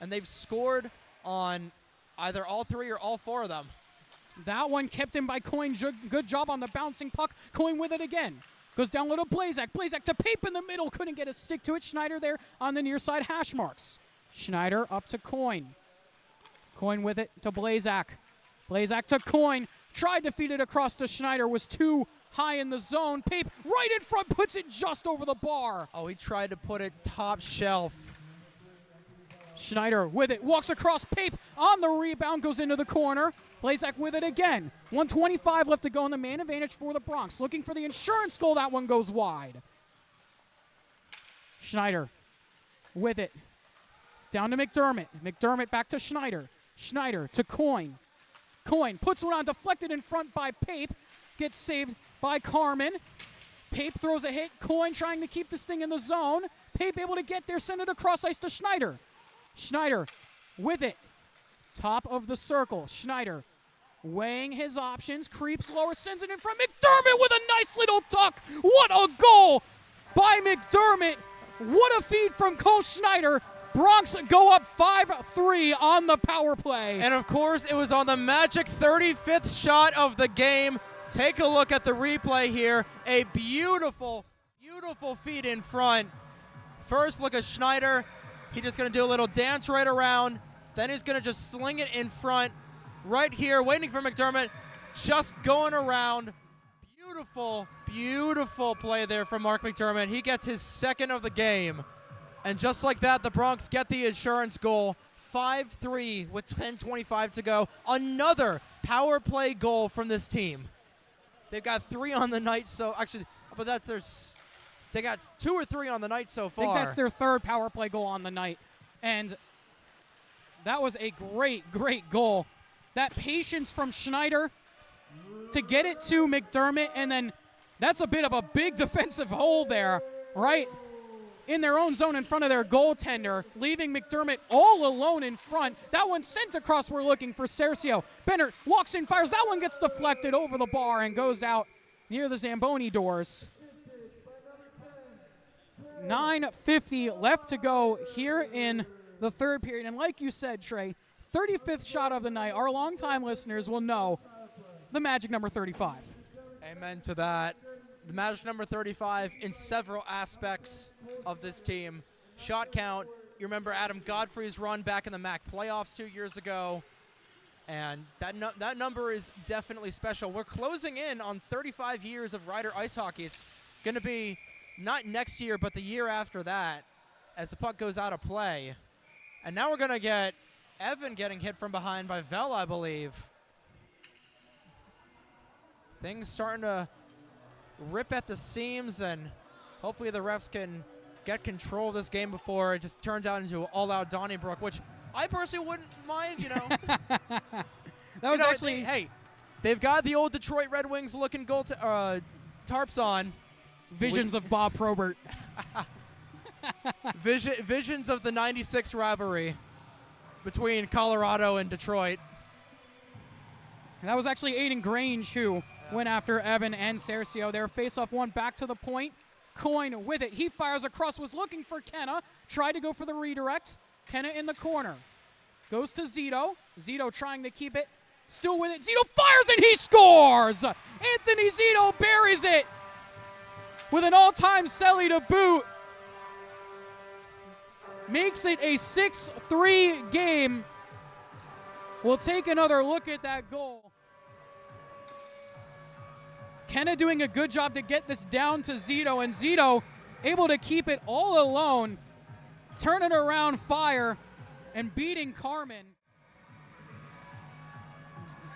and they've scored on either all three or all four of them. That one kept in by Coyne. Good job on the bouncing puck. Coyne with it again. Goes down little Blazak. Blazak to Pape in the middle. Couldn't get a stick to it. Schneider there on the near side hash marks. Schneider up to Coyne. Coyne with it to Blazak. Blazak to Coyne. Tried to feed it across to Schneider. Was too high in the zone. Pape right in front. Puts it just over the bar. Oh, he tried to put it top shelf. Schneider with it. Walks across Pape on the rebound. Goes into the corner. Blazak with it again. 1:25 left to go in the man advantage for the Bronx. Looking for the insurance goal. That one goes wide. Schneider with it. Down to McDermott. McDermott back to Schneider. Schneider to Coyne. Coyne puts one on, deflected in front by Pape. Gets saved by Carmen. Pape throws a hit. Coyne trying to keep this thing in the zone. Pape able to get there, send it across ice to Schneider. Schneider with it. Top of the circle. Schneider weighing his options. Creeps lower, sends it in front. McDermott with a nice little tuck. What a goal by McDermott. What a feed from Cole Schneider. Bronx go up 5-3 on the power play. And of course, it was on the magic 35th shot of the game. Take a look at the replay here. A beautiful, beautiful feed in front. First, look at Schneider. He's just going to do a little dance right around. Then he's going to just sling it in front right here, waiting for McDermott. Just going around. Beautiful, beautiful play there from Mark McDermott. He gets his second of the game. And just like that, the Bronx get the insurance goal. 5-3 with 10:25 to go. Another power play goal from this team. They've got 3 on the night, so actually, but that's their. They got 2 or 3 on the night so far. I think that's their third power play goal on the night. And that was a great, great goal. That patience from Schneider to get it to McDermott, and then that's a bit of a big defensive hole there, right? In their own zone in front of their goaltender, leaving McDermott all alone in front. That one sent across, we're looking for Cercio. Bennett walks in, fires. That one gets deflected over the bar and goes out near the Zamboni doors. 9:50 left to go here in the third period. And like you said, Trey, 35th shot of the night. Our longtime listeners will know the magic number 35. Amen to that. The magic number 35 in several aspects of this team. Shot count. You remember Adam Godfrey's run back in the MAC playoffs 2 years ago. And that number is definitely special. We're closing in on 35 years of Ryder ice hockey. It's going to be not next year, but the year after that as the puck goes out of play. And now we're going to get Evan getting hit from behind by Vela, I believe. Things starting to rip at the seams, and hopefully the refs can get control of this game before it just turns out into an all-out Donnybrook, which I personally wouldn't mind, you know. That was actually... Hey, they've got the old Detroit Red Wings looking goal tarps on. Visions of Bob Probert. Visions of the 96 rivalry between Colorado and Detroit. And that was actually Aiden Grange who went after Evan and Cercio. Their face-off one back to the point. Coin with it. He fires across, was looking for Kenna. Tried to go for the redirect. Kenna in the corner. Goes to Zito. Zito trying to keep it. Still with it. Zito fires and he scores! Anthony Zito buries it with an all-time celly to boot. Makes it a 6-3 game. We'll take another look at that goal. Kenna doing a good job to get this down to Zito, and Zito able to keep it all alone, turning around fire, and beating Carmen.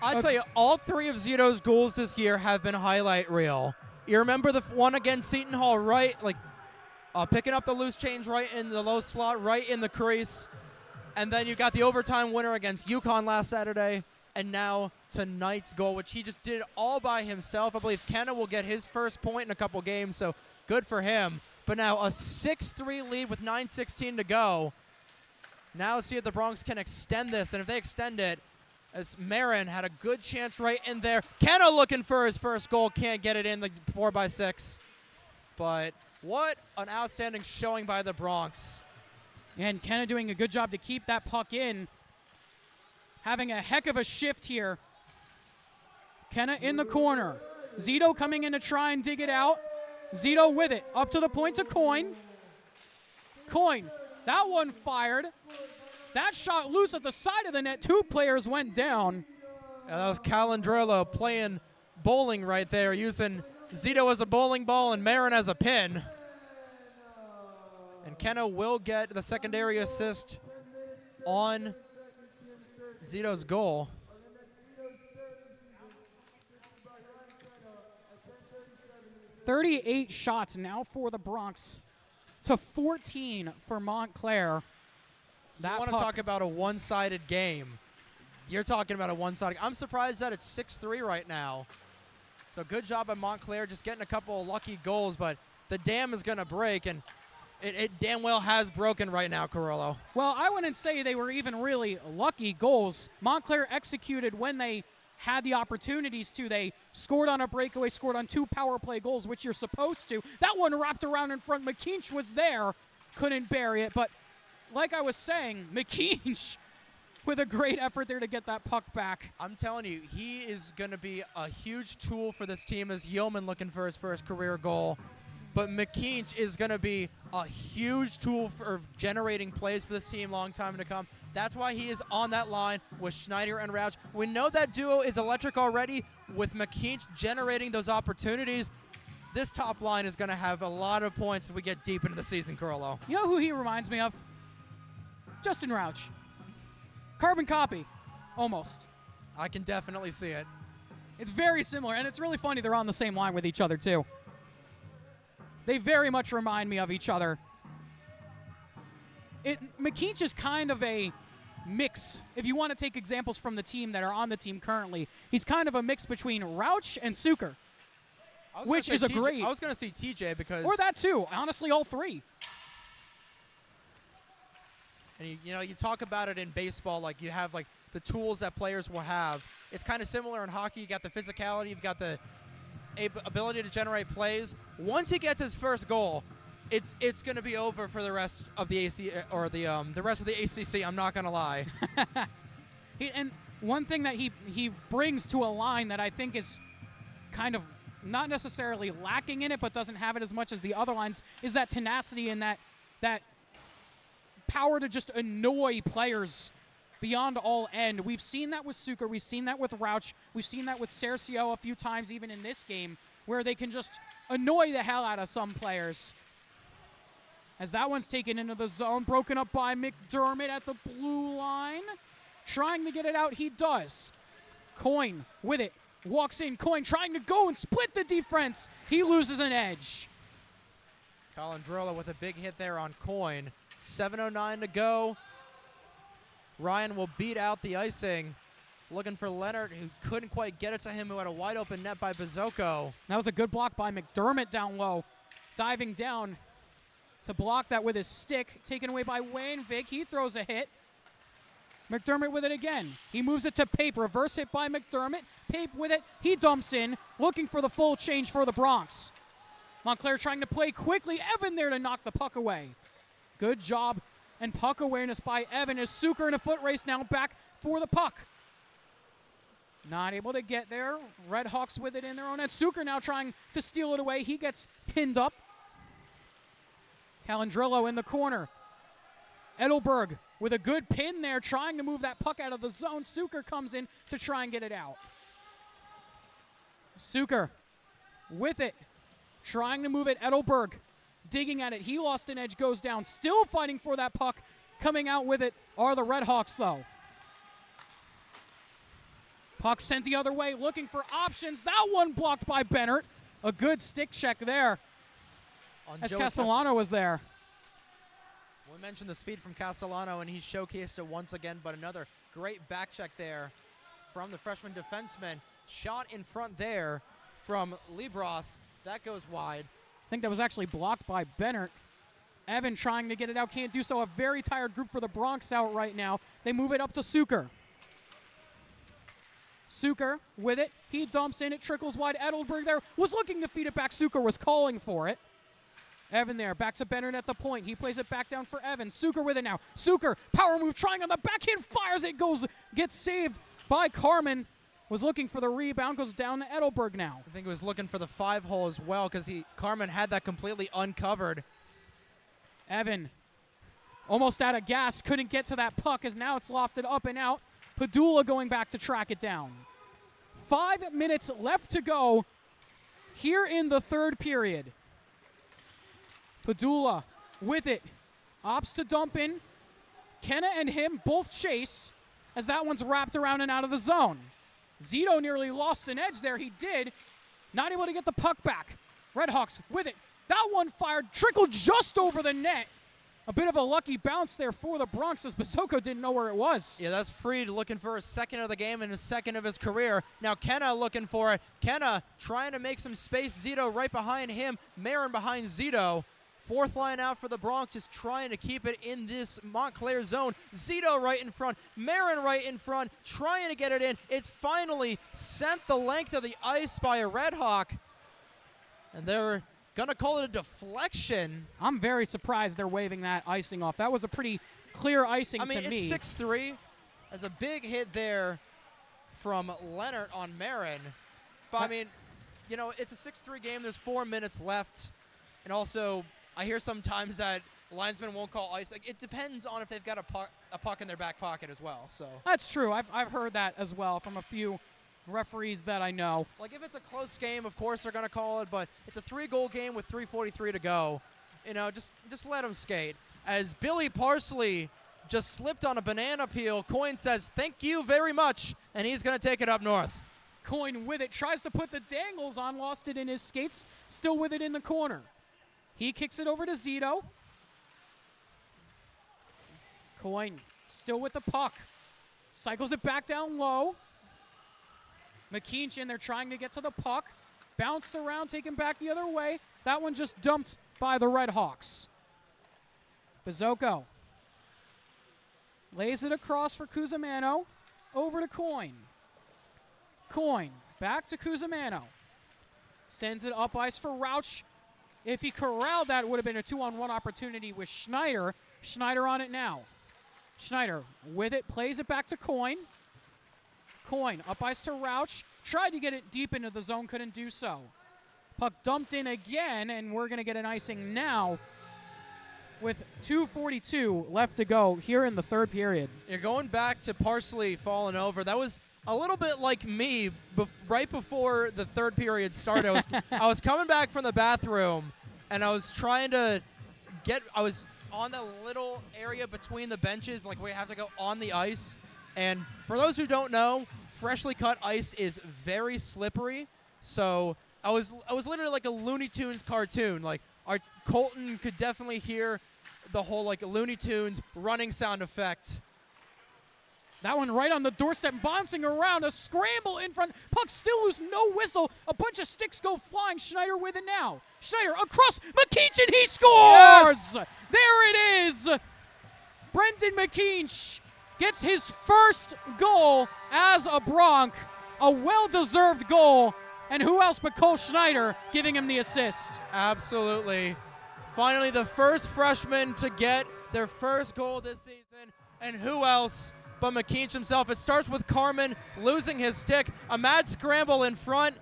I tell you, all three of Zito's goals this year have been highlight reel. You remember the one against Seton Hall, right? Like picking up the loose change right in the low slot, right in the crease. And then you got the overtime winner against UConn last Saturday. And now tonight's goal, which he just did all by himself. I believe Kenna will get his first point in a couple games, so good for him. But now a 6-3 lead with 9:16 to go. Now let's see if the Bronx can extend this. And if they extend it, as Marin had a good chance right in there. Kenna looking for his first goal. Can't get it in the 4x6. But what an outstanding showing by the Bronx. And Kenna doing a good job to keep that puck in. Having a heck of a shift here. Kenna in the corner. Zito coming in to try and dig it out. Zito with it. Up to the point to Coin. Coin. That one fired. That shot loose at the side of the net. Two players went down. And that was Calandrello playing bowling right there, using Zito as a bowling ball and Marin as a pin. And Kenna will get the secondary assist on Zito's goal. .38 shots now for the Bronx to 14 for Montclair. You want to talk about a one-sided game. You're talking about a one-sided. I'm surprised that it's 6-3 right now. So good job by Montclair just getting a couple of lucky goals, but the dam is going to break, and it damn well has broken right now, Carollo. Well, I wouldn't say they were even really lucky goals. Montclair executed when they had the opportunities to. They scored on a breakaway, scored on 2 power play goals, which you're supposed to. That one wrapped around in front. McKeach was there, couldn't bury it. But like I was saying, McKeach with a great effort there to get that puck back. I'm telling you, he is going to be a huge tool for this team as Yeoman looking for his first career goal. But McKeach is going to be a huge tool for generating plays for this team long time to come. That's why he is on that line with Schneider and Rauch. We know that duo is electric already. With McKeach generating those opportunities, this top line is going to have a lot of points as we get deep into the season, Carollo. You know who he reminds me of? Justin Rauch. Carbon copy, almost. I can definitely see it. It's very similar, and it's really funny they're on the same line with each other, too. They very much remind me of each other. McKeach is kind of a mix. If you want to take examples from the team that are on the team currently, he's kind of a mix between Rauch and Suker, which is a great. I was going to see TJ because. Or that too. Honestly, all three. And you talk about it in baseball, like you have like the tools that players will have. It's kind of similar in hockey. You got the physicality, you've got the ability to generate plays. Once he gets his first goal, it's going to be over for the rest of the AC or the rest of the ACC. I'm not going to lie. And one thing that he brings to a line that I think is kind of not necessarily lacking in it, but doesn't have it as much as the other lines, is that tenacity and that power to just annoy players beyond all end. We've seen that with Suker. We've seen that with Rauch. We've seen that with Cercio a few times even in this game, where they can just annoy the hell out of some players. As that one's taken into the zone, broken up by McDermott at the blue line. Trying to get it out, he does. Coin with it. Walks in. Coin trying to go and split the defense. He loses an edge. Calandrello with a big hit there on Coin. 7:09 to go. Ryan will beat out the icing. Looking for Leonard, who couldn't quite get it to him, who had a wide open net by Bazoko. That was a good block by McDermott down low. Diving down. to block that with his stick, taken away by Wayne Vick. He throws a hit. McDermott with it again. He moves it to Pape. Reverse hit by McDermott. Pape with it. He dumps in, looking for the full change for the Bronx. Montclair trying to play quickly. Evan there to knock the puck away. Good job and puck awareness by Evan as Suker in a foot race now back for the puck. Not able to get there. Red Hawks with it in their own net. Suker now trying to steal it away. He gets pinned up. Calandrillo in the corner. Edelberg with a good pin there, trying to move that puck out of the zone. Suker comes in to try and get it out. Suker with it, trying to move it. Edelberg digging at it. He lost an edge, goes down. Still fighting for that puck. Coming out with it are the Red Hawks, though. Puck sent the other way, looking for options. That one blocked by Bennett. A good stick check there as Castellano was there. We mentioned the speed from Castellano, and he showcased it once again, but another great back check there from the freshman defenseman. Shot in front there from Libras. That goes wide. I think that was actually blocked by Bennett. Evan trying to get it out, can't do so. A very tired group for the Bronx out right now. They move it up to Suker. Suker with it. He dumps in. It trickles wide. Edelberg there was looking to feed it back. Suker was calling for it. Evan there, back to Bennett at the point. He plays it back down for Evan. Suker with it now. Suker, power move, trying on the backhand, fires it, gets saved by Carmen. Was looking for the rebound, goes down to Edelberg now. I think he was looking for the 5-hole as well, because Carmen had that completely uncovered. Evan, almost out of gas, couldn't get to that puck, as now it's lofted up and out. Padula going back to track it down. 5 minutes left to go here in the third period. Padula with it. Opts to dump in. Kenna and him both chase as that one's wrapped around and out of the zone. Zito nearly lost an edge there. He did. Not able to get the puck back. Redhawks with it. That one fired. Trickled just over the net. A bit of a lucky bounce there for the Bronx as Basoko didn't know where it was. Yeah, that's Freed looking for his second of the game and his second of his career. Now Kenna looking for it. Kenna trying to make some space. Zito right behind him. Marin behind Zito. Fourth line out for the Bronx, just trying to keep it in this Montclair zone. Zito right in front, Marin right in front, trying to get it in. It's finally sent the length of the ice by a Red Hawk. And they're going to call it a deflection. I'm very surprised they're waving that icing off. That was a pretty clear icing to me. I mean, it's 6-3. There's a big hit there from Leonard on Marin. But, I mean, you know, it's a 6-3 game. There's 4 minutes left. And also, I hear sometimes that linesmen won't call ice. Like, it depends on if they've got a puck in their back pocket as well. So that's true. I've heard that as well from a few referees that I know. Like, if it's a close game, of course they're going to call it. But it's a 3-goal game with 3:43 to go. You know, just let them skate. As Billy Parsley just slipped on a banana peel, Coyne says, "Thank you very much," and he's going to take it up north. Coyne with it. Tries to put the dangles on. Lost it in his skates. Still with it in the corner. He kicks it over to Zito. Coyne still with the puck. Cycles it back down low. McKeachin, they're trying to get to the puck. Bounced around, taken back the other way. That one just dumped by the Red Hawks. Bazoko lays it across for Cusimano. Over to Coyne. Coyne back to Cusimano. Sends it up ice for Rauch. If he corralled that, it would have been a 2-on-1 opportunity with Schneider. Schneider on it now. Schneider with it, plays it back to Coyne. Coyne up ice to Rauch. Tried to get it deep into the zone, couldn't do so. Puck dumped in again, and we're going to get an icing now with 2:42 left to go here in the third period. You're going back to Parsley falling over. That was a little bit like me right before the third period started. I was coming back from the bathroom, and I was trying to I was on the little area between the benches, like we have to go on the ice. And for those who don't know, freshly cut ice is very slippery. So I was literally like a Looney Tunes cartoon. Like Colton could definitely hear the whole like Looney Tunes running sound effect. That one right on the doorstep, bouncing around, a scramble in front. Puck still loose, no whistle. A bunch of sticks go flying. Schneider with it now. Schneider across McKeach, and he scores! Yes! There it is! Brendan McKeach gets his first goal as a Bronc. A well-deserved goal. And who else but Cole Schneider giving him the assist? Absolutely. Finally, the first freshman to get their first goal this season. And who else but McKeach himself? It starts with Carmen losing his stick. A mad scramble in front.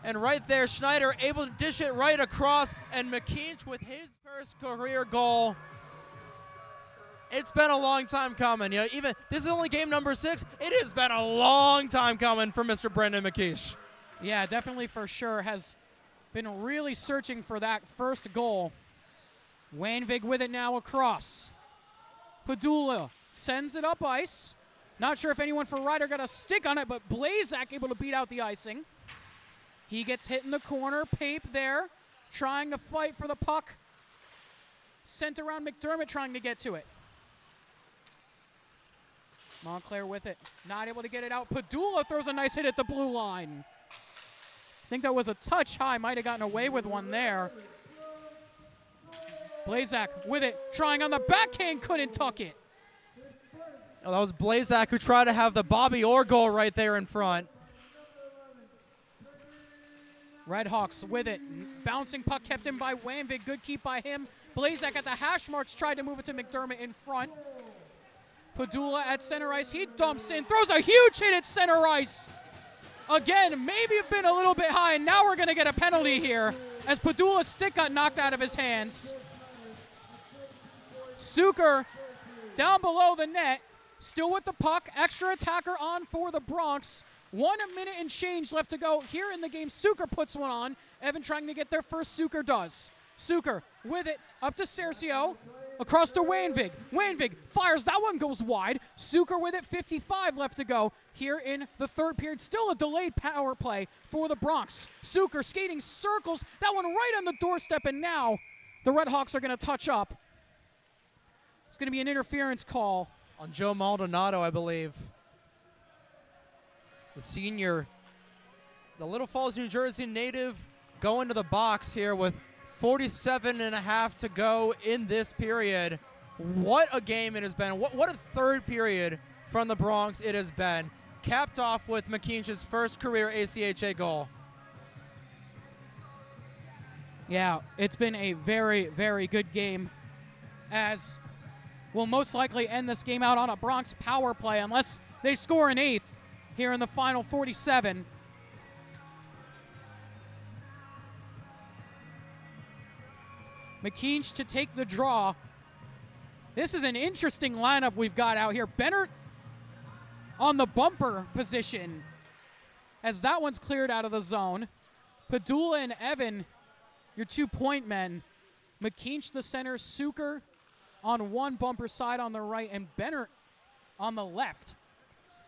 And right there, Schneider able to dish it right across. And McKeach with his first career goal. It's been a long time coming. You know, even this is only game number 6. It has been a long time coming for Mr. Brendan McKeach. Yeah, definitely for sure. Has been really searching for that first goal. Wanvig with it now across. Padula sends it up ice. Not sure if anyone for Ryder got a stick on it, but Blazak able to beat out the icing. He gets hit in the corner. Pape there, trying to fight for the puck. Sent around McDermott, trying to get to it. Montclair with it. Not able to get it out. Padula throws a nice hit at the blue line. I think that was a touch high. Might have gotten away with one there. Blazak with it. Trying on the backhand. Couldn't tuck it. Oh, that was Blazak who tried to have the Bobby Orr goal right there in front. Redhawks with it. Bouncing puck kept in by Wanvig. Good keep by him. Blazak at the hash marks. Tried to move it to McDermott in front. Padula at center ice. He dumps in. Throws a huge hit at center ice. Again, maybe have been a little bit high. And now we're going to get a penalty here as Padula's stick got knocked out of his hands. Suker down below the net. Still with the puck. Extra attacker on for the Bronx. 1 minute and change left to go here in the game. Suker puts one on. Evan trying to get there first. Suker does. Suker with it up to Cercio. Across to Wanvig. Wanvig fires. That one goes wide. Suker with it. 55 left to go here in the third period. Still a delayed power play for the Bronx. Suker skating circles. That one right on the doorstep. And now the Redhawks are going to touch up. It's going to be an interference call. On Joe Maldonado, I believe. The senior, the Little Falls, New Jersey native, going to the box here with 47.5 to go in this period. What a game it has been. What a third period from the Bronx it has been. Capped off with McKeach's first career ACHA goal. Yeah, it's been a very, very good game, as we'll most likely end this game out on a Bronx power play unless they score an 8th here in the final 47. McKeach to take the draw. This is an interesting lineup we've got out here. Bennert on the bumper position as that one's cleared out of the zone. Padula and Evan, your 2-point men. McKeach the center, Suker on one bumper side on the right, and Bennert on the left.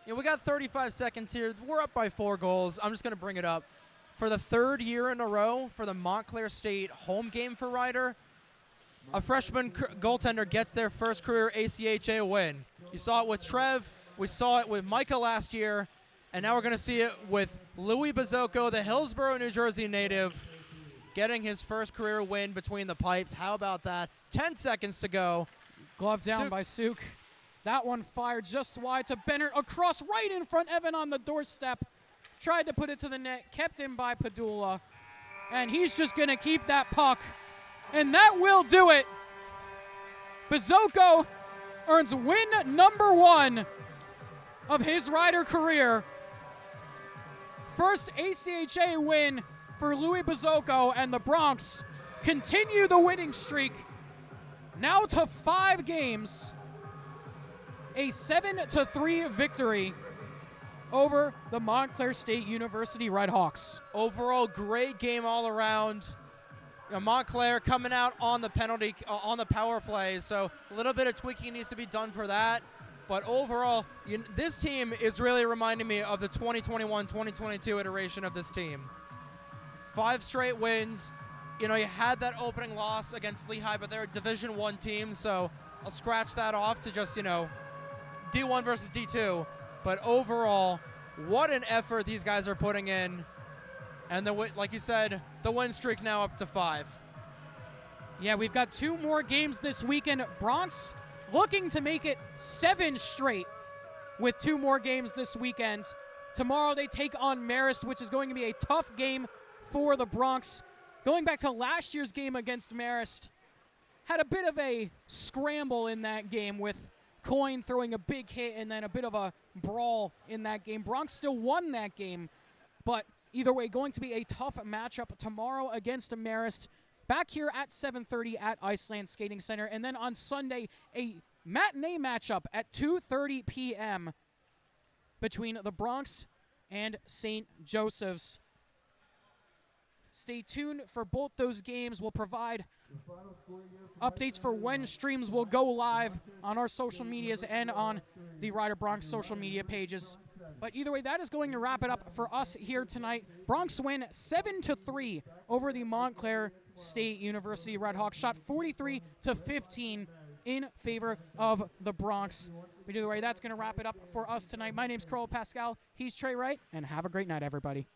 Yeah, we got 35 seconds here. We're up by 4 goals. I'm just going to bring it up. For the 3rd year in a row for the Montclair State home game for Ryder, a freshman goaltender gets their first career ACHA win. You saw it with Trev. We saw it with Micah last year. And now we're going to see it with Louis Bazocco, the Hillsborough, New Jersey native, getting his first career win between the pipes. How about that? 10 seconds to go. Glove down by Suk. That one fired just wide to Bennett. Across right in front. Evan on the doorstep. Tried to put it to the net. Kept in by Padula. And he's just going to keep that puck. And that will do it. Bazocco earns win number 1 of his Ryder career. First ACHA win for Louis Bazocco, and the Bronx continue the winning streak. Now to 5 games. A 7-3 victory over the Montclair State University Redhawks. Overall, great game all around. You know, Montclair coming out on the penalty, on the power play, so a little bit of tweaking needs to be done for that. But overall, this team is really reminding me of the 2021-2022 iteration of this team. 5 straight wins. You know, you had that opening loss against Lehigh, but they're a Division I team, so I'll scratch that off to just, you know, D1 versus D2. But overall, what an effort these guys are putting in. And like you said, the win streak now up to 5. Yeah, we've got 2 more games this weekend. Bronx looking to make it 7 straight with 2 more games this weekend. Tomorrow they take on Marist, which is going to be a tough game for the Bronx. Going back to last year's game against Marist, had a bit of a scramble in that game with Coin throwing a big hit and then a bit of a brawl in that game. Bronx still won that game, but either way, going to be a tough matchup tomorrow against Marist. Back here at 7:30 at Iceland Skating Center. And then on Sunday, a matinee matchup at 2:30 p.m. between the Bronx and St. Joseph's. Stay tuned for both those games. We'll provide updates for when streams will go live on our social medias and on the Rider Bronx social media pages. But either way, that is going to wrap it up for us here tonight. Bronx win 7-3 over the Montclair State University Redhawks. Shot 43-15 in favor of the Bronx. But either way, that's going to wrap it up for us tonight. My name's Carl Pascal. He's Trey Wright, and have a great night, everybody.